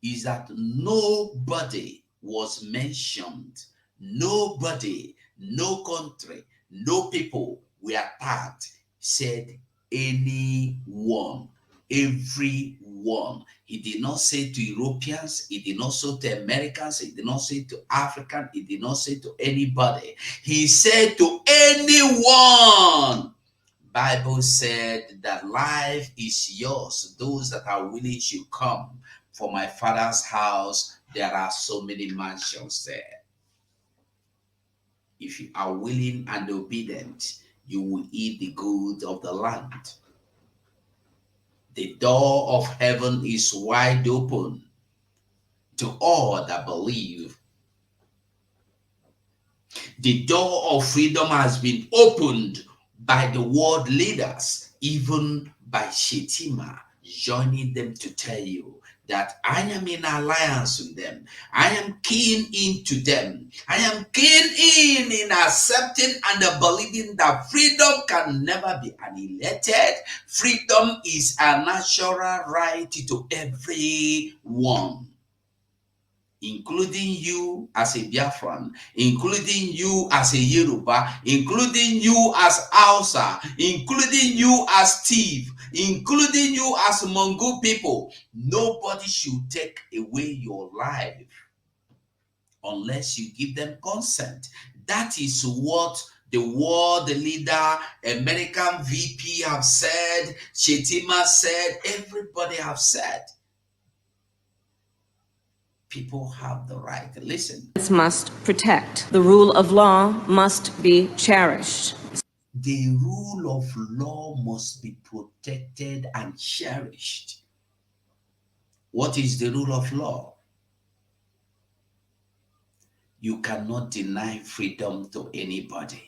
is that nobody was mentioned. Nobody, no country, no people were attacked, said anyone. Everyone. He did not say to Europeans, he did not say to Americans, he did not say to Africans, he did not say to anybody. He said to anyone. Bible said that life is yours. Those that are willing should come. For my Father's house, there are so many mansions there. If you are willing and obedient, you will eat the good of the land. The door of heaven is wide open to all that believe. The door of freedom has been opened by the world leaders, even by Shettima, joining them to tell you that I am in alliance with them. I am keen into them. I am keen in accepting and believing that freedom can never be annihilated. Freedom is a natural right to everyone, including you as a Biafran, including you as a Yoruba, including you as Hausa, including you as Steve, including you as Mongol people. Nobody should take away your life unless you give them consent. That is what the world leader, American VP have said, Shettima said, everybody have said. People have the right. Listen. Must protect. The rule of law must be cherished. The rule of law must be protected and cherished. What is the rule of law? You cannot deny freedom to anybody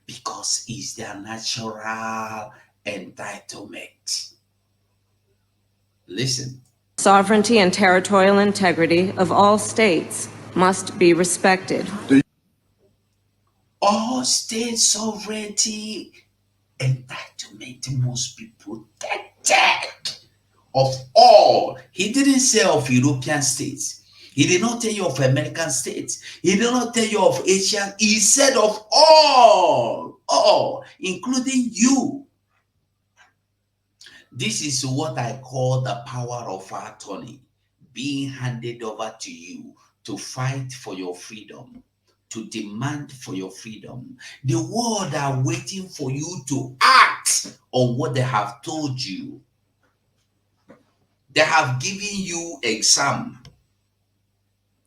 because it's their natural entitlement. Listen. Sovereignty and territorial integrity of all states must be respected. All state sovereignty entitlement must be protected of all. He didn't say of European states. He did not tell you of American states. He did not tell you of Asian. He said of all, including you. This is what I call the power of attorney, being handed over to you to fight for your freedom, to demand for your freedom. The world are waiting for you to act on what they have told you. They have given you exam.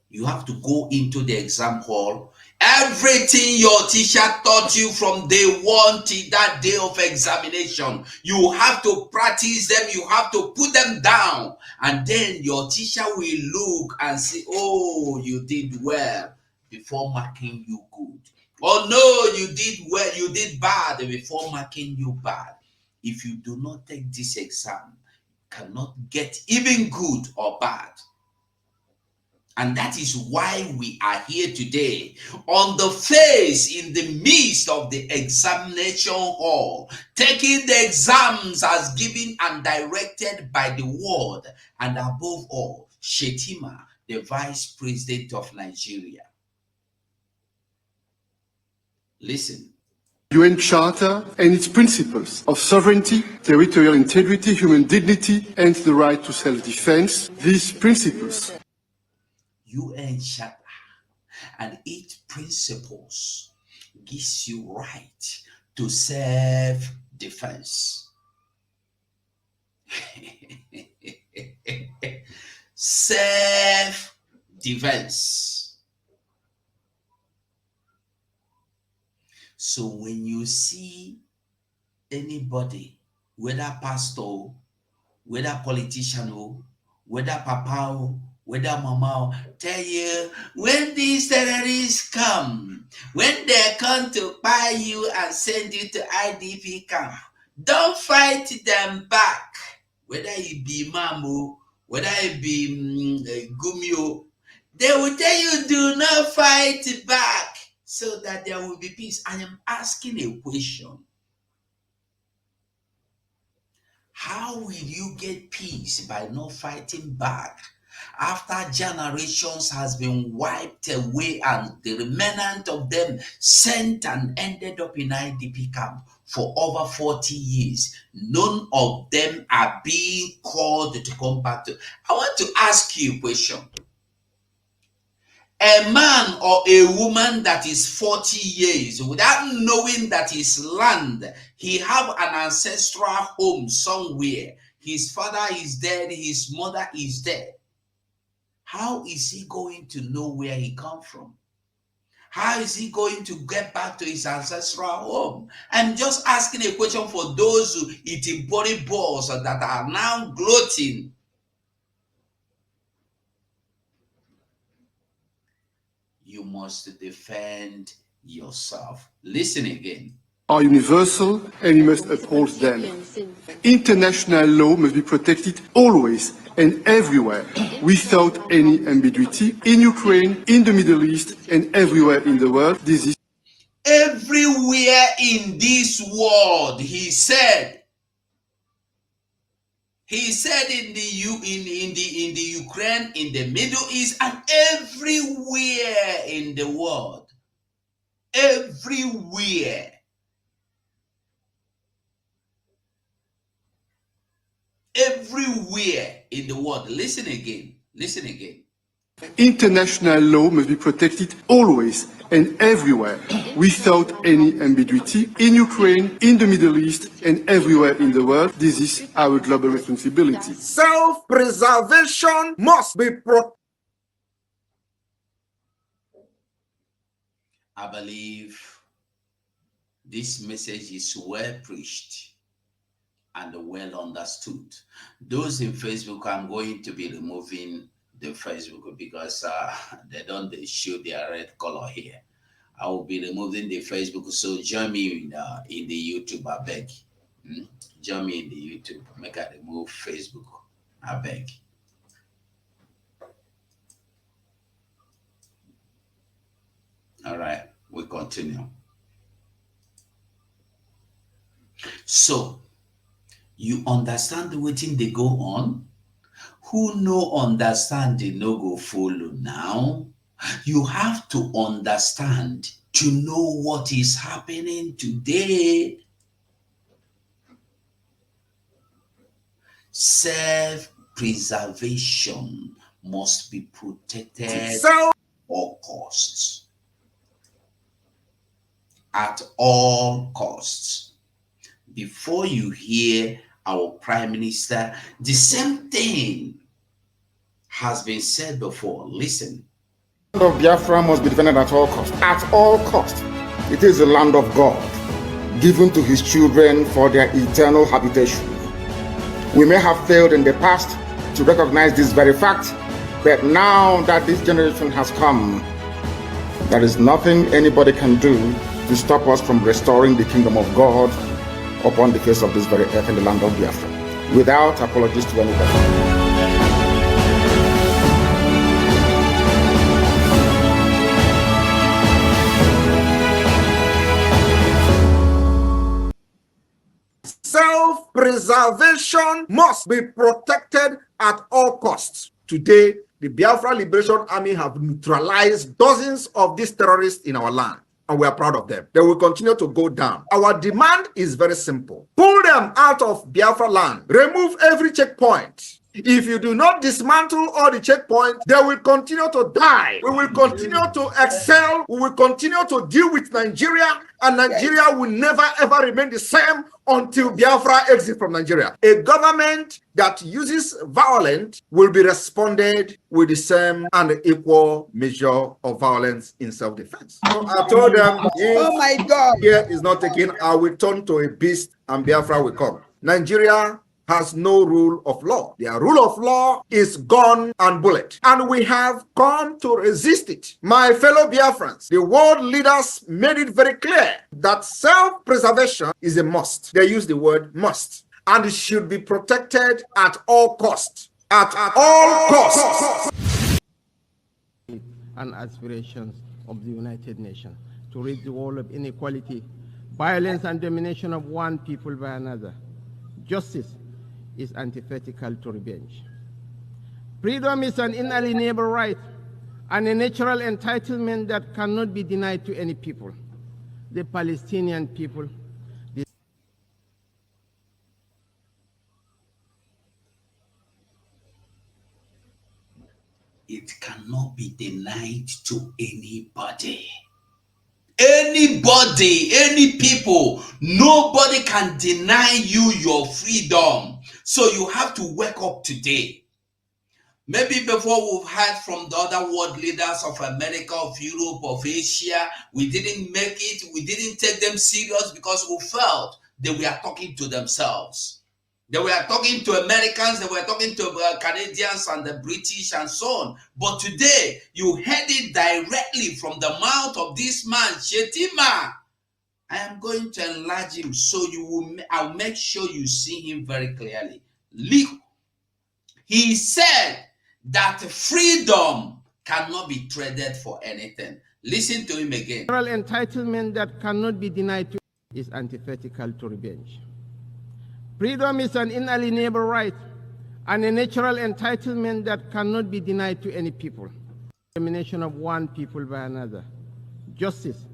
You have to go into the exam hall Everything your teacher taught you from day one to that day of examination, you have to practice them, you have to put them down, and then your teacher will look and say, oh, you did well, before marking you good. Oh no, you did well, you did bad, before marking you bad. If you do not take this exam, you cannot get even good or bad. And that is why we are here today, on the face, in the midst of the examination hall, taking the exams as given and directed by the word, and above all, Shettima, the Vice President of Nigeria. Listen. UN Charter and its principles of sovereignty, territorial integrity, human dignity, and the right to self-defense. These principles UN Charter and its principles gives you right to self-defense. Self-defense. So when you see anybody, whether pastor, whether politician, whether papa, whether mama, tell you, when these terrorists come, when they come to buy you and send you to IDP camp, don't fight them back. Whether it be Mamu, whether it be Gumio, they will tell you, do not fight back, so that there will be peace. I am asking a question. How will you get peace by not fighting back, after generations has been wiped away and the remnant of them sent and ended up in IDP camp for over 40 years? None of them are being called to come back to. I want to ask you a question. A man or a woman that is 40 years without knowing that his land, he have an ancestral home somewhere. His father is dead, his mother is dead. How is he going to know where he come from? How is he going to get back to his ancestral home? I'm just asking a question for those who eating body balls that are now gloating. You must defend yourself. Listen again. Are universal and you must uphold them. International law must be protected always and everywhere without any ambiguity, in Ukraine, in the Middle East, and everywhere in the world. This is everywhere in this world, he said. He said in the Ukraine, in the Middle East, and everywhere in the world. Everywhere. Everywhere in the world. Listen again. Listen again. International law must be protected always and everywhere without any ambiguity, in Ukraine, in the Middle East, and everywhere in the world. This is our global responsibility. Self-preservation must be protected. I believe this message is well preached and well understood. Those in Facebook, I'm going to be removing the Facebook because they don't show their red color here. I will be removing the Facebook, so join me in the YouTube, I beg. Join me in the YouTube. Make I remove Facebook, I beg. All right, we continue. So, you understand wetin dey go on? Who no understand the no go follow now? You have to understand to know what is happening today. Self-preservation must be protected at all costs. At all costs. Before you hear our Prime Minister, the same thing has been said before. Listen. The land of Biafra must be defended at all costs. At all costs. It is the land of God, given to his children for their eternal habitation. We may have failed in the past to recognize this very fact, but now that this generation has come, there is nothing anybody can do to stop us from restoring the kingdom of God upon the face of this very earth in the land of Biafra, without apologies to anybody. Self-preservation must be protected at all costs. Today, the Biafra Liberation Army have neutralized dozens of these terrorists in our land, and we are proud of them. They will continue to go down. Our demand is very simple. Pull them out of Biafra land. Remove every checkpoint. If you do not dismantle all the checkpoints, they will continue to die. We will continue to excel. We will continue to deal with Nigeria, and Nigeria will never ever remain the same until Biafra exits from Nigeria. A government that uses violence will be responded with the same and equal measure of violence in self-defense. So I told them, oh my God, here is not taken, I will turn to a beast and Biafra will come. Nigeria has no rule of law. Their rule of law is gun and bullet. And we have come to resist it. My fellow Biafrans, the world leaders made it very clear that self-preservation is a must. They use the word must. And it should be protected at all costs. At all costs. And aspirations of the United Nations to rid the world of inequality, violence, and domination of one people by another. Justice is antithetical to revenge. Freedom is an inalienable right and a natural entitlement that cannot be denied to any people. The Palestinian people. It cannot be denied to anybody. Anybody, any people, nobody can deny you your freedom. So you have to wake up today. Maybe before we've heard from the other world leaders of America, of Europe, of Asia, we didn't make it, we didn't take them serious because we felt they were talking to themselves. They were talking to Americans, they were talking to Canadians and the British and so on. But today, you heard it directly from the mouth of this man, Shettima. I am going to enlarge him so I'll make sure you see him very clearly. He said that freedom cannot be traded for anything. Listen to him again. Moral entitlement that cannot be denied to is antithetical to revenge. Freedom is an inalienable right and a natural entitlement that cannot be denied to any people. Domination of one people by another. Justice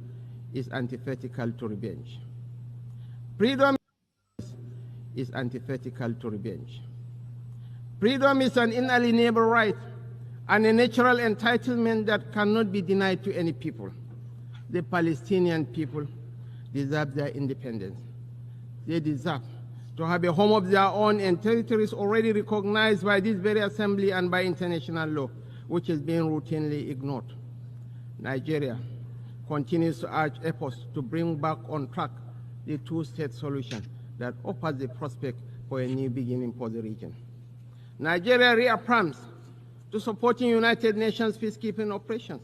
is antithetical to revenge. Freedom is antithetical to revenge. Freedom is an inalienable right and a natural entitlement that cannot be denied to any people. The Palestinian people deserve their independence. They deserve to have a home of their own in territories already recognized by this very assembly and by international law, which is being routinely ignored. Nigeria continues to urge efforts to bring back on track the two-state solution that offers the prospect for a new beginning for the region. Nigeria reaffirms to supporting United Nations peacekeeping operations.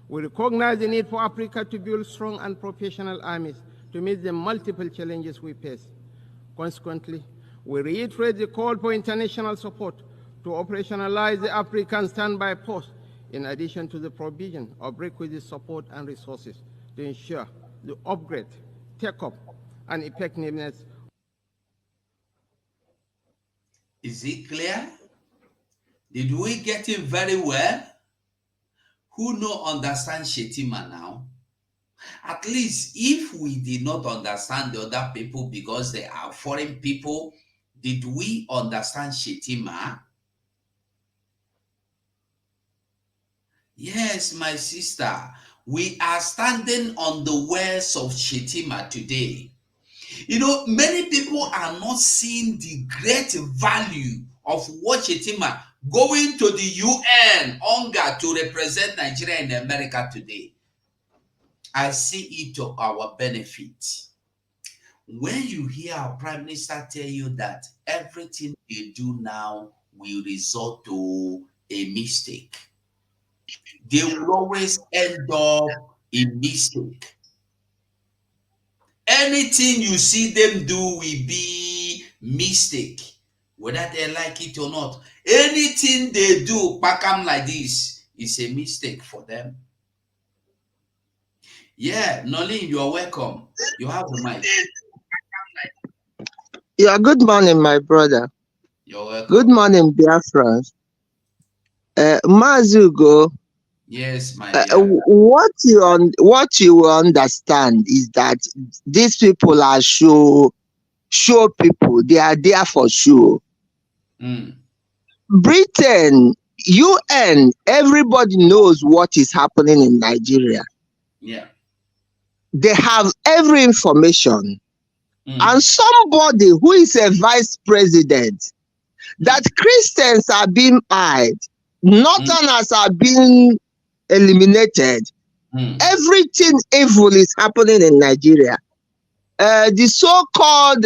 We recognize the need for Africa to build strong and professional armies to meet the multiple challenges we face. Consequently, we reiterate the call for international support to operationalize the African standby post, in addition to the provision of requisite support and resources to ensure the upgrade, take-up, and effectiveness. Is it clear? Did we get it very well? Who no understand Shettima now? At least if we did not understand the other people because they are foreign people, did we understand Shettima? Yes, my sister, we are standing on the words of Shettima today. You know, many people are not seeing the great value of what Shettima going to the UN, UNGA, to represent Nigeria in America today. I see it to our benefit. When you hear our Prime Minister tell you that everything they do now will result to a mistake, they will always end up in mistake. Anything you see them do will be mistake, whether they like it or not. Anything they do, pakam like this, is a mistake for them. Yeah, Nolin, you're welcome. You have the mic. Yeah, good morning, my brother. You're welcome. Good morning, Biafra. Mazugo. Yes, my dear. What you will understand is that these people are show people. They are there for show. Britain, UN, everybody knows what is happening in Nigeria. Yeah. They have every information. And somebody who is a vice president, that Christians are being eyed, Northerners are being eliminated. Everything evil is happening in Nigeria. The so-called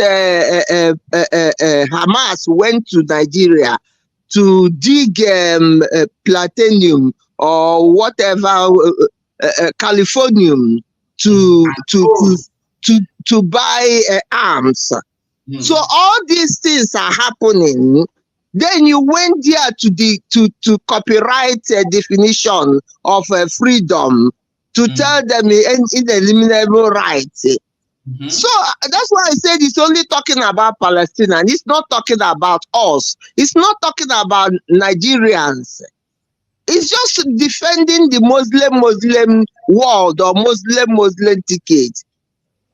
Hamas went to Nigeria to dig platinum or whatever, californium to buy arms. So all these things are happening. Then you went there to copyright a definition of freedom to tell them inalienable rights. So that's why I said it's only talking about Palestine, and it's not talking about us. It's not talking about Nigerians. It's just defending the Muslim world or Muslim ticket.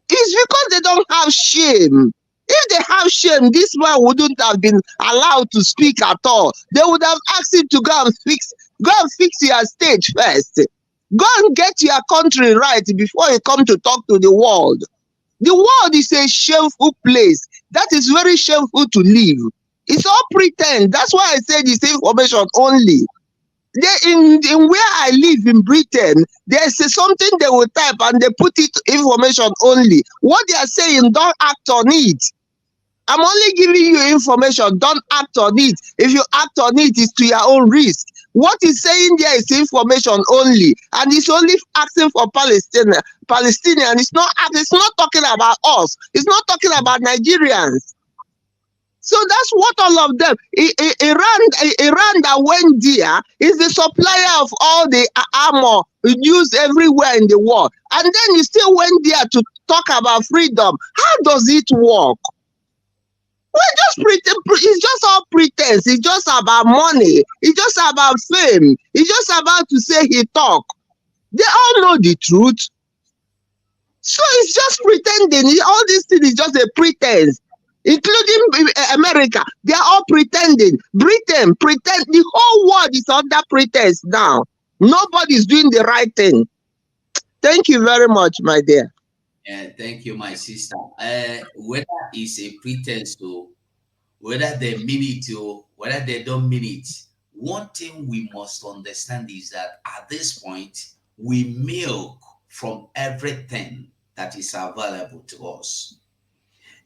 It's because they don't have shame. If they have shame, this man wouldn't have been allowed to speak at all. They would have asked him to go and fix your state first. Go and get your country right before you come to talk to the world. The world is a shameful place. That is very shameful to live. It's all pretend. That's why I said it's information only. In where I live in Britain, there's something they will type and they put it information only. What they are saying, don't act on it. I'm only giving you information, don't act on it. If you act on it, it's to your own risk. What he's saying there is information only, and it's only asking for Palestinian. It's not talking about us. It's not talking about Nigerians. So that's what all of them. Iran that went there is the supplier of all the armor used everywhere in the world. And then you still went there to talk about freedom. How does it work? Well, just pretend. It's just all pretense. It's just about money. It's just about fame. It's just about to say he talk. They all know the truth. So it's just pretending. All these things is just a pretense. Including America, they are all pretending. Britain, pretend. The whole world is under pretense now. Nobody's doing the right thing. Thank you very much, my dear. Thank you, my sister. Whether it's a pretense to, whether they mean it to, whether they don't mean it, one thing we must understand is that at this point, we milk from everything that is available to us.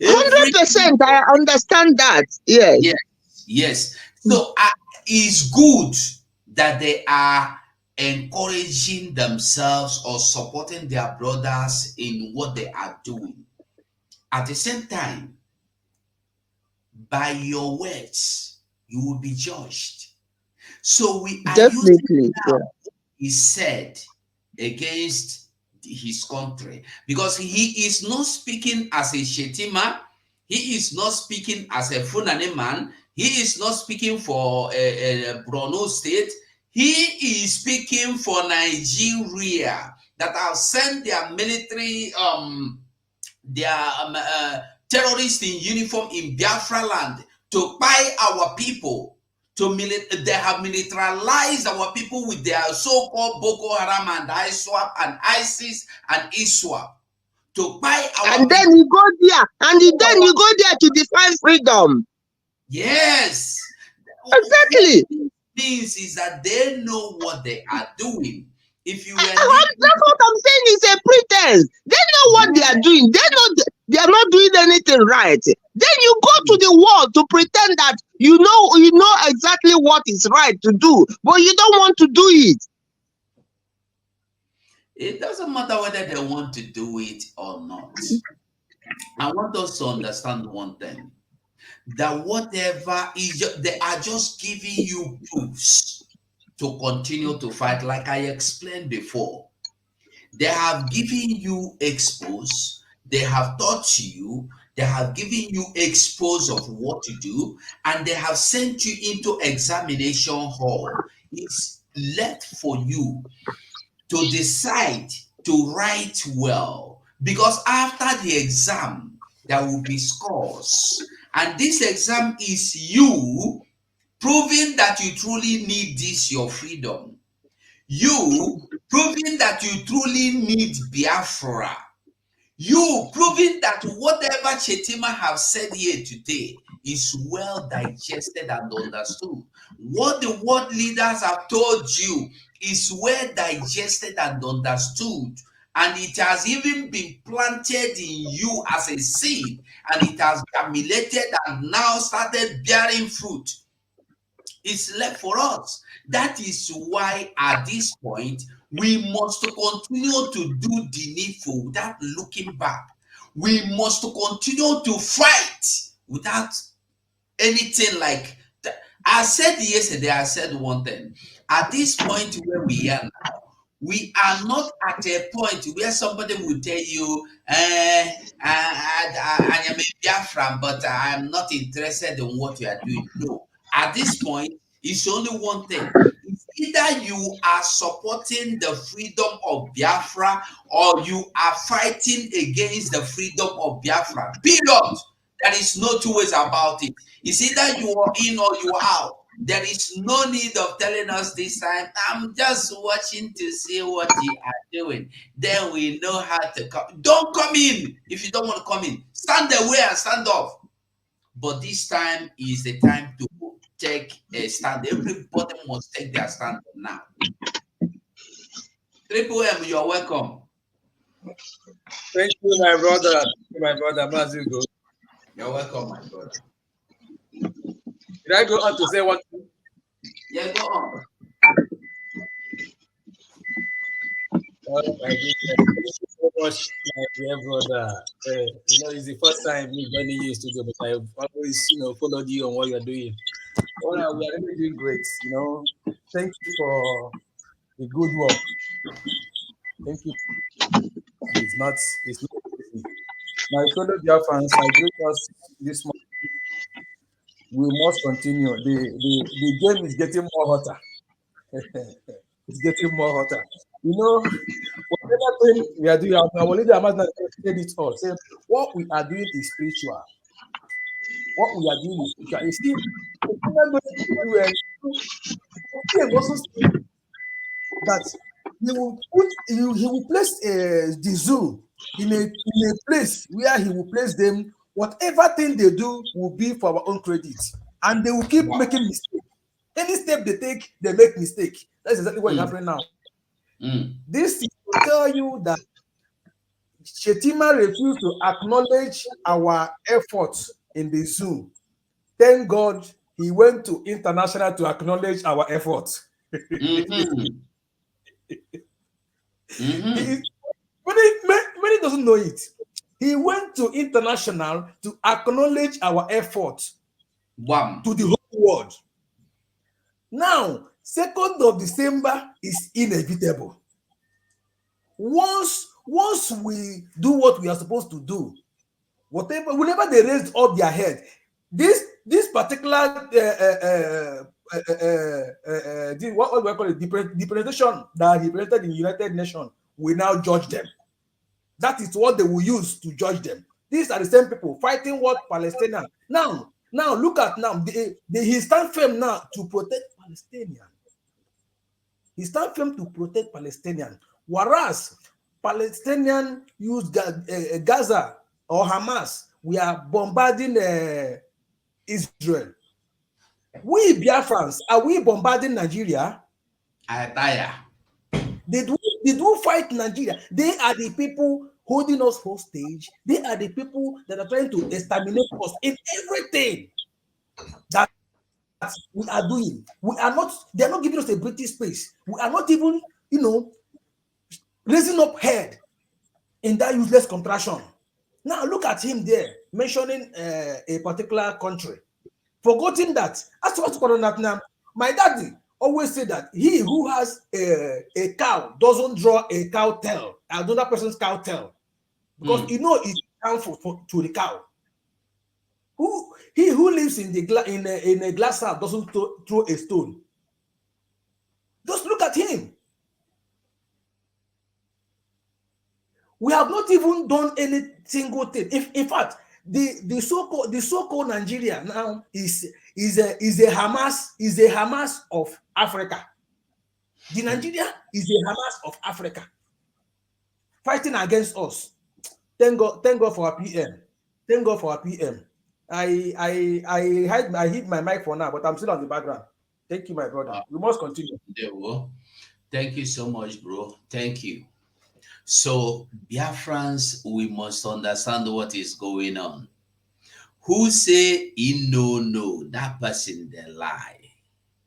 100%, I understand that. Yes. Yes. So it's good that they are encouraging themselves or supporting their brothers in what they are doing. At the same time, by your words, you will be judged. So we are using what he said against his country, because he is not speaking as a Shettima, he is not speaking as a Fulani man, he is not speaking for a Borno state, he is speaking for Nigeria that have sent their military, terrorists in uniform in Biafra land to buy our people. They have militarized our people with their so-called Boko Haram and ISWAP and ISIS and ISWAP to buy our and then you go there, and then you go there to define freedom. Yes. Exactly. Exactly. Means is that they know what they are doing. If you were That's what I'm saying. It's a pretense. They know what they are doing. They know they are not doing anything right. Then you go to the world to pretend that you know exactly what is right to do, but you don't want to do it. It doesn't matter whether they want to do it or not. I want us to understand one thing, that whatever is, they are just giving you proofs to continue to fight. Like I explained before, they have given you expose, they have taught you, they have given you expose of what to do, and they have sent you into examination hall. It's left for you to decide to write well, because after the exam there will be scores, and this exam is you proving that you truly need this, your freedom, you proving that you truly need Biafra, you proving that whatever Shettima have said here today is well digested and understood. What the world leaders have told you is well digested and understood. And it has even been planted in you as a seed, and it has germinated and now started bearing fruit. It's left for us. That is why at this point, we must continue to do the needful without looking back. We must continue to fight without anything like that. I said yesterday, I said one thing. At this point where we are now, we are not at a point where somebody will tell you, I am a Biafran, but I am not interested in what you are doing. No. At this point, it's only one thing. It's either you are supporting the freedom of Biafra or you are fighting against the freedom of Biafra. Period. There is no two ways about it. It's either you are in or you are out. There is no need of telling us this time, I'm just watching to see what you are doing. Then we know how to come. Don't come in if you don't want to come in. Stand away and stand off. But this time is the time to take a stand. Everybody must take their stand now. Triple M, you're welcome. Thank you, my brother. Mazugo. You're welcome, my brother. Did I go on to say one thing? Yeah, go on. Oh my goodness. Thank you so much, my dear brother. It's the first time me joining you in studio, but I've always, followed you on what you're doing. Well, we are really doing great. Thank you for the good work. Thank you. It's not easy. My fellow dear fans, I greet us this morning. We must continue. The game is getting more hotter. It's getting more hotter. Whatever thing we are doing, our leader said it all. Say what we are doing is spiritual. What we are doing is spiritual. You see, he also said that he will place the zoo in a place where he will place them. Whatever thing they do will be for our own credit, and they will keep making mistakes. Any step they take, they make mistake. That's exactly what is happening now. This is to tell you that Shettima refused to acknowledge our efforts in the zoo. Thank God he went to international to acknowledge our efforts. Many doesn't know it. He went to international to acknowledge our efforts to the whole world. Now, 2nd of December is inevitable. Once we do what we are supposed to do, whenever they raise up their head, this particular what do I call it? The presentation that he presented in the United Nations will now judge them. That is what they will use to judge them. These are the same people fighting what Palestinians. Now look at now. He stand firm now to protect Palestinians. He stand firm to protect Palestinians. Whereas Palestinians use Gaza or Hamas, we are bombarding Israel. We Biafrans, are we bombarding Nigeria? I tire. Did we fight Nigeria? They are the people holding us hostage. They are the people that are trying to exterminate us in everything that we are doing. We are not, they are not giving us a British space. We are not even, raising up head in that useless contraction. Now look at him there mentioning a particular country, forgetting that. As what's going on now, my daddy always say that he who has a cow doesn't draw a cow tail, another person's cow tail, because it's harmful to the cow. He who lives in a glass house doesn't throw a stone. Just look at him. We have not even done any single thing. If in fact the so-called Nigeria now is a Hamas of Africa. The Nigeria is a Hamas of Africa, fighting against us. Thank God for our PM. Thank God for our PM. I hit my mic for now, but I'm still on the background. Thank you, my brother. We must continue. Thank you so much, bro. Thank you. So, Biafrans, we must understand what is going on. Who say no, that person they lie.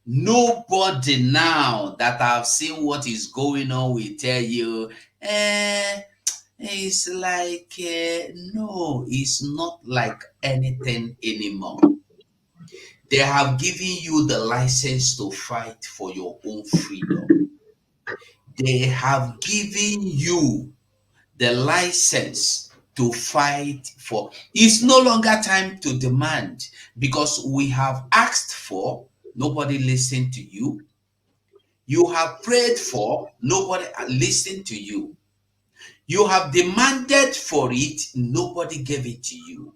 Nobody now that have seen what is going on will tell you, it's like, no, it's not like anything anymore. They have given you the license to fight for your own freedom. They have given you the license to fight for. It's no longer time to demand, because we have asked for, nobody listened to you. You have prayed for, nobody listened to you. You have demanded for it, nobody gave it to you.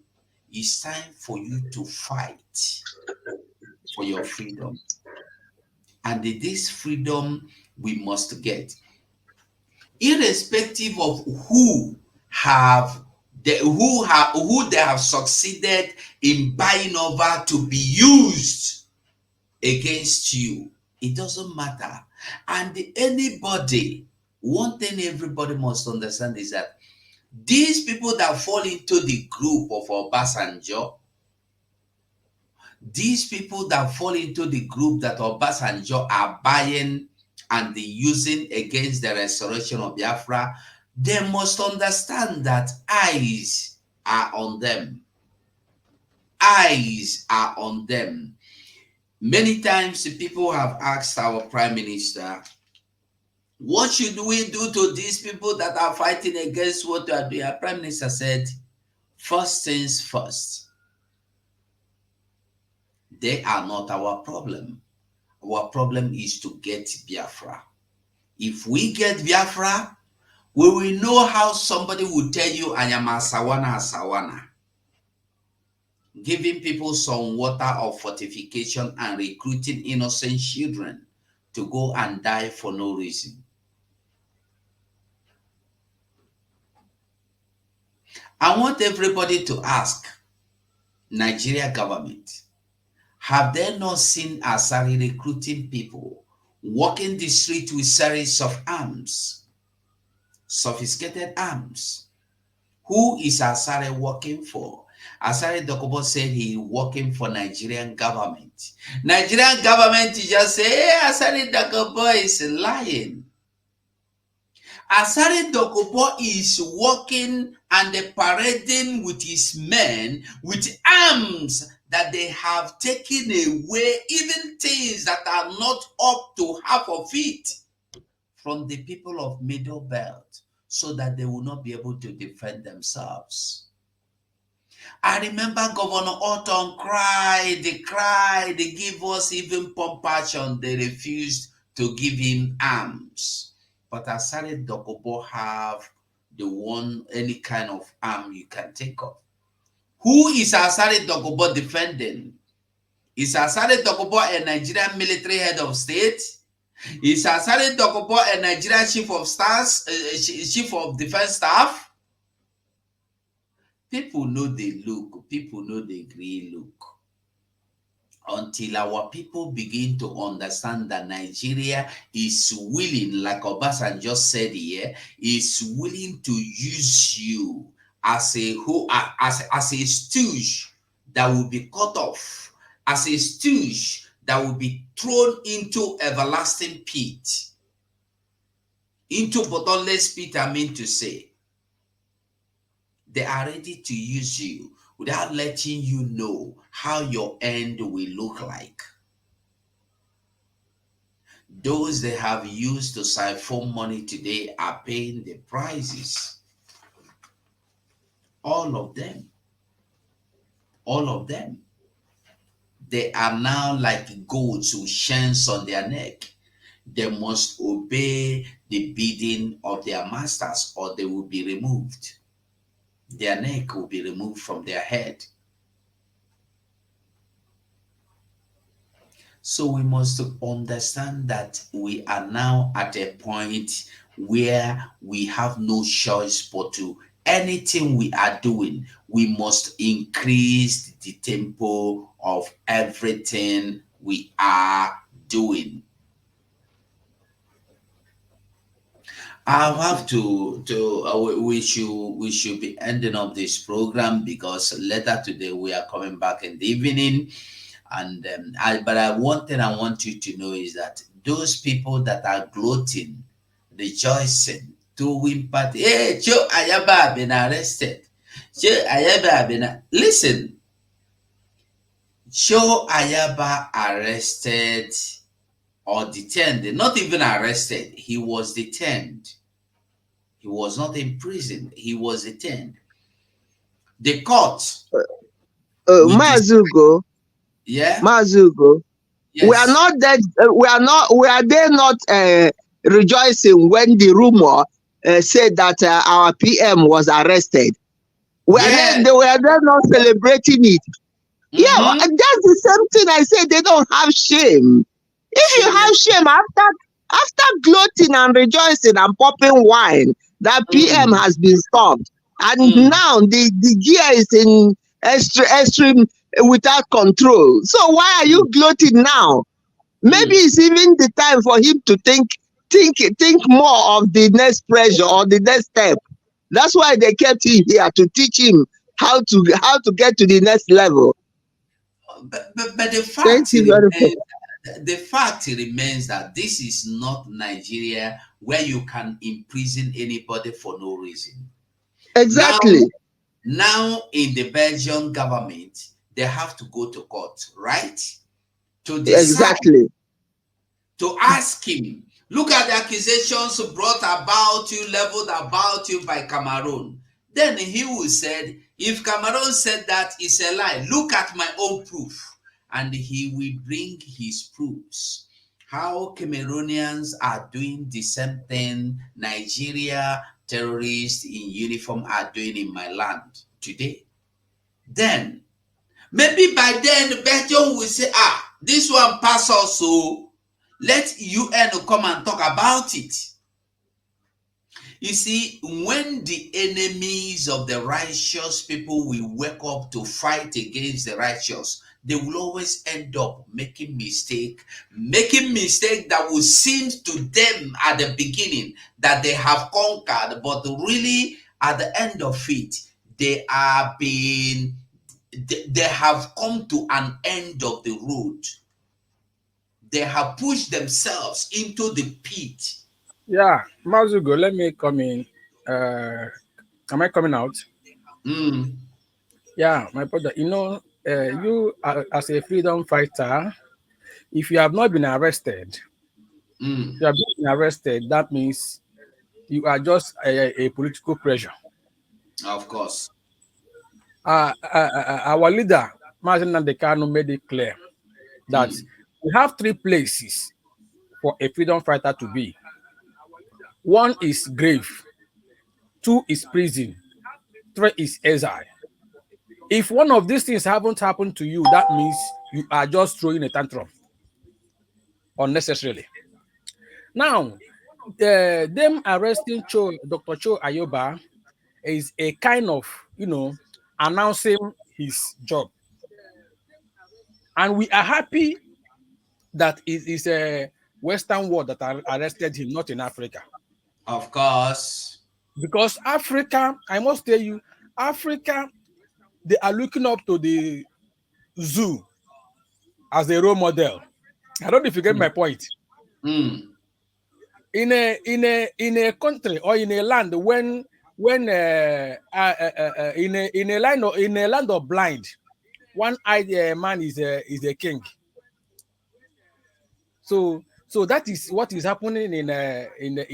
It's time for you to fight for your freedom. And this freedom we must get, irrespective of who they have succeeded in buying over to be used against you. It doesn't matter. And anybody, one thing everybody must understand is that these people that fall into the group of Obasanjo, these people that fall into the group that Obasanjo are buying and using against the restoration of Biafra, they must understand that eyes are on them. Eyes are on them. Many times people have asked our Prime Minister, what should we do to these people that are fighting against what we are doing? Our Prime Minister said, first things first. They are not our problem. Our problem is to get Biafra. If we get Biafra, we will know how somebody will tell you, I am a Sawana. Giving people some water of fortification and recruiting innocent children to go and die for no reason. I want everybody to ask Nigeria government, have they not seen Asari recruiting people, walking the street with series of arms, sophisticated arms? Who is Asari working for? Asari Dokubo said he working for Nigerian government. Nigerian government just say, hey, Asari Dokubo is lying. Asari Dokubo is working and parading with his men with arms that they have taken away, even things that are not up to half of it, from the people of Middle Belt, so that they will not be able to defend themselves. I remember Governor Orton cried, they give us even compassion, they refused to give him arms. But Asari Dokubo have any kind of arm you can think of. Who is Asari Dokubo defending? Is Asari Dokubo a Nigerian military head of state? Is Asari Dokubo a Nigerian chief of defense staff? People know the look. People know the green look. until our people begin to understand that Nigeria is willing, like Obasan just said here, is willing to use you as a as a stooge that will be cut off, as a stooge that will be thrown into everlasting pit, into bottomless pit. I mean to say, they are ready to use you without letting you know how your end will look like. Those they have used to siphon money today are paying the prices. All of them. All of them. They are now like goats with chains on their neck. They must obey the bidding of their masters or they will be removed. Their neck will be removed from their head. So we must understand that we are now at a point where we have no choice but to anything we are doing, we must increase the tempo of everything we are doing. I'll have we should be ending up this program because later today we are coming back in the evening. And one thing I want you to know is that those people that are gloating, rejoicing, doing party, hey, Joe Ayaba been arrested. Joe Ayaba been listen. Joe Ayaba arrested or detained, not even arrested. He was detained. He was not in prison. He was detained. The court. Mazugo. Yeah. Mazugo. Yes. We are not that. We are they not rejoicing when the rumor said that our PM was arrested. They were not celebrating it. Yeah, that's the same thing I said. They don't have shame. If you have shame after gloating and rejoicing and popping wine, that PM has been stopped, and now the gear is in extreme without control. So why are you gloating now? Maybe it's even the time for him to think more of the next pressure or the next step. That's why they kept him here to teach him how to get to the next level. But the fact remains that this is not Nigeria where you can imprison anybody for no reason. Exactly. Now in the Belgian government, they have to go to court, right? To decide, exactly. To ask him, look at the accusations brought about you, leveled about you by Cameroon. Then he will say, if Cameroon said that, it's a lie. Look at my own proof. And he will bring his proofs. How Cameroonians are doing the same thing Nigeria terrorists in uniform are doing in my land today. Then, maybe by then, Belgium will say, this one pass also. Let UN come and talk about it. You see, when the enemies of the righteous people will wake up to fight against the righteous, they will always end up making mistake that will seem to them at the beginning that they have conquered, but really at the end of it, they have come to an end of the road. They have pushed themselves into the pit. Yeah, Mazugo, let me come in. Am I coming out? Yeah, my brother, you as a freedom fighter, if you have not been arrested, that means you are just a political pressure. Of course. Our leader, Mazen Nandekano, made it clear that we have 3 places for a freedom fighter to be. 1 is grave, 2 is prison, 3 is exile. If one of these things haven't happened to you, that means you are just throwing a tantrum unnecessarily. Now, them arresting Dr. Cho Ayoba is a kind of, announcing his job. And we are happy that it is a Western world that arrested him, not in Africa. Of course. Because Africa, I must tell you, Africa, they are looking up to the zoo as a role model. I don't know if you get my point. Mm. In a country or in a land when in a land of blind, one-eyed man is a king. So that is what is happening in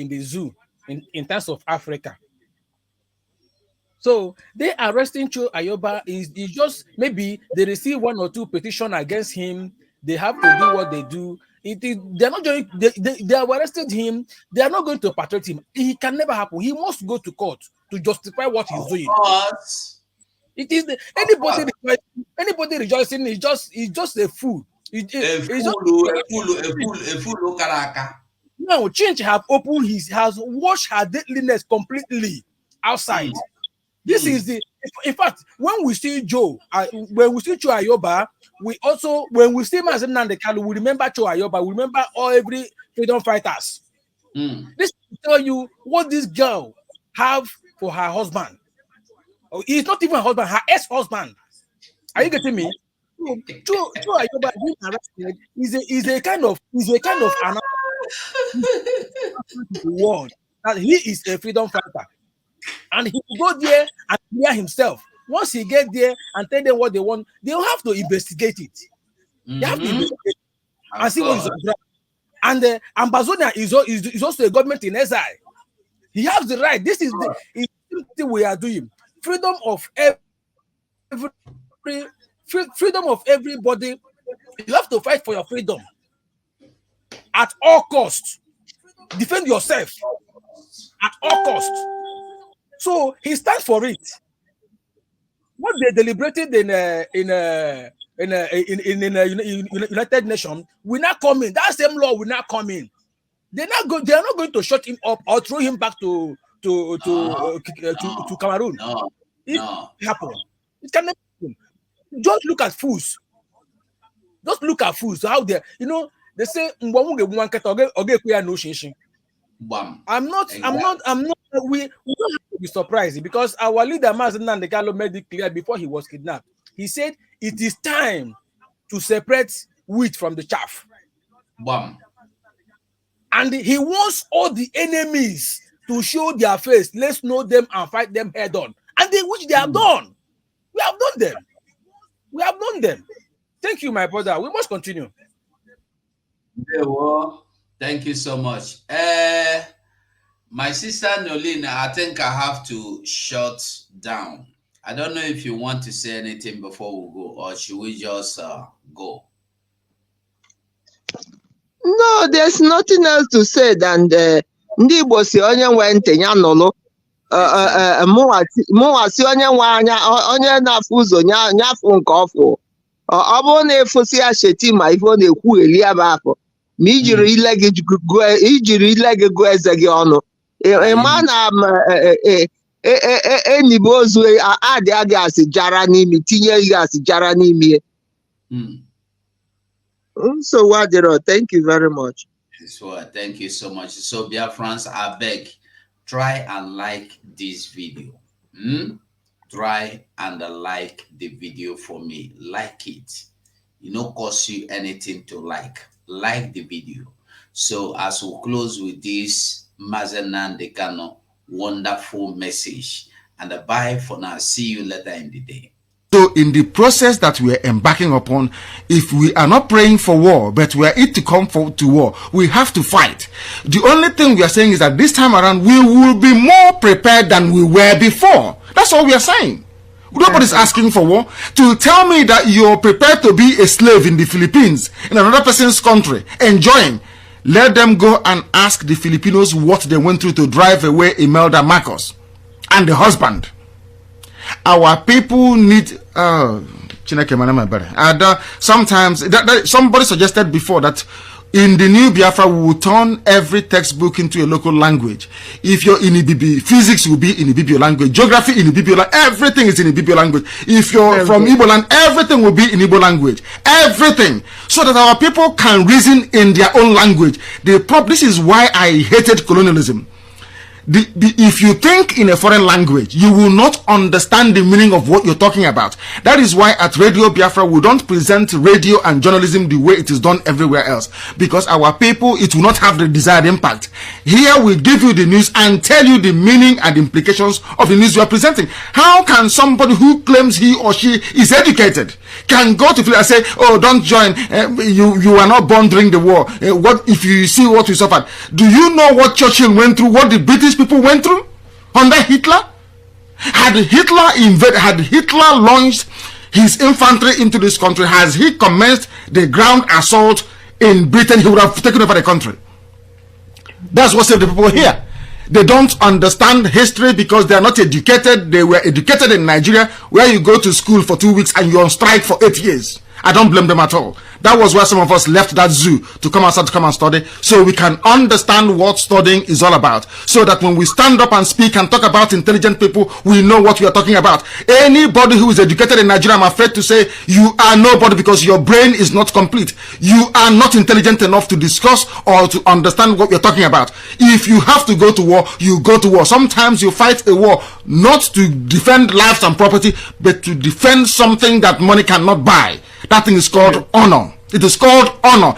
the zoo in terms of Africa. So they arresting Cho Ayoba is just maybe they receive 1 or 2 petitions against him. They have to do what they do. They're not going. They have arrested him. They are not going to patrol him. It can never happen. He must go to court to justify what he's doing. It is anybody rejoicing is just a fool. A fool. Now change have opened has washed her deadliness completely outside. This is in fact, when we see Joe, when we see Cho Ayoba, we also, when we see Mazen Nandekalu, we remember Cho Ayoba, we remember every freedom fighters. This will tell you what this girl have for her husband. He's not even her husband, her ex-husband. Are you getting me? Cho Ayoba being arrested is a kind of the world that he is a freedom fighter. And he will go there and clear himself. Once he get there and tell them what they want, they'll have to investigate it. They have to investigate and see what is on ground. And Ambazonia is also a government in exile. He has the right. This is the thing we are doing. Freedom of everybody. You have to fight for your freedom at all costs. Defend yourself at all costs. So he stands for it. What they deliberated in United Nations will not come in. That same law will not come in. They are not going to shut him up or throw him back to Cameroon. It happens. It can never happen. Just look at fools. Just look at fools. How they, they say we don't have to be surprised because our leader Mazen Nandekalo made it clear before he was kidnapped. He said it is time to separate wheat from the chaff. And he wants all the enemies to show their face. Let's know them and fight them head on. And which they have done. We have done them. We have done them. Thank you, my brother. We must continue. Thank you so much. My sister Nolina, I think I have to shut down. I don't know if you want to say anything before we go, or should we just go? No, there's nothing else to say than the Ndibo si onye nwe ntị ya nụlụ mụnwa si onye nwe anya onye na-afụ ụzọ nyafụ nke ọfụ ọ bụrụ na efosi ya Shettima ife ọ na-ekwu eli ebe afọ ma ijiri ile gị gụọ eze gị ọnụ ịma na enibe ozu adị agị asị jara n'imi tinye gị asị jara n'imi. So thank you very much. So thank you so much. So Biafrans, I beg, try and like this video. Try and like the video for me. Like it. It don't cost you anything to like. Like the video. So as we close with this Mazen Nandekano wonderful message. And bye for now. See you later in the day. So in the process that we are embarking upon, if we are not praying for war, but we are it to come to war, we have to fight. The only thing we are saying is that this time around, we will be more prepared than we were before. That's all we are saying. Nobody's asking for war. To tell me that you're prepared to be a slave in the Philippines, in another person's country, enjoying, let them go and ask the Filipinos what they went through to drive away Imelda Marcos and the husband. Our people need sometimes somebody suggested before that In the new Biafra, we will turn every textbook into a local language. If you're in Ibibio, physics will be in Ibibio language, geography in Ibibio language, everything is in Ibibio language. If you're from Igbo land, everything will be in Igbo language. Everything. So that our people can reason in their own language. This is why I hated colonialism. If you think in a foreign language, you will not understand the meaning of what you're talking about. That is why at Radio Biafra, we don't present radio and journalism the way it is done everywhere else. Because our people, it will not have the desired impact. Here we give you the news and tell you the meaning and implications of the news you are presenting. How can somebody who claims he or she is educated can go to and say, oh, don't join, you are not born during the war. What if you see what we suffered? Do you know what Churchill went through, what the British people went through under Hitler? Had Hitler launched his infantry into this country, has he commenced the ground assault in Britain, he would have taken over the country. That's what saved the people here. They don't understand history because they are not educated. They were educated in Nigeria, where you go to school for 2 weeks and you're on strike for 8 years. I don't blame them at all. That was why some of us left that zoo to come outside to come and study, so we can understand what studying is all about. So that when we stand up and speak and talk about intelligent people, we know what we are talking about. Anybody who is educated in Nigeria, I'm afraid to say, you are nobody because your brain is not complete. You are not intelligent enough to discuss or to understand what you're talking about. If you have to go to war, you go to war. Sometimes you fight a war not to defend lives and property, but to defend something that money cannot buy. That thing is called honor. It is called honor.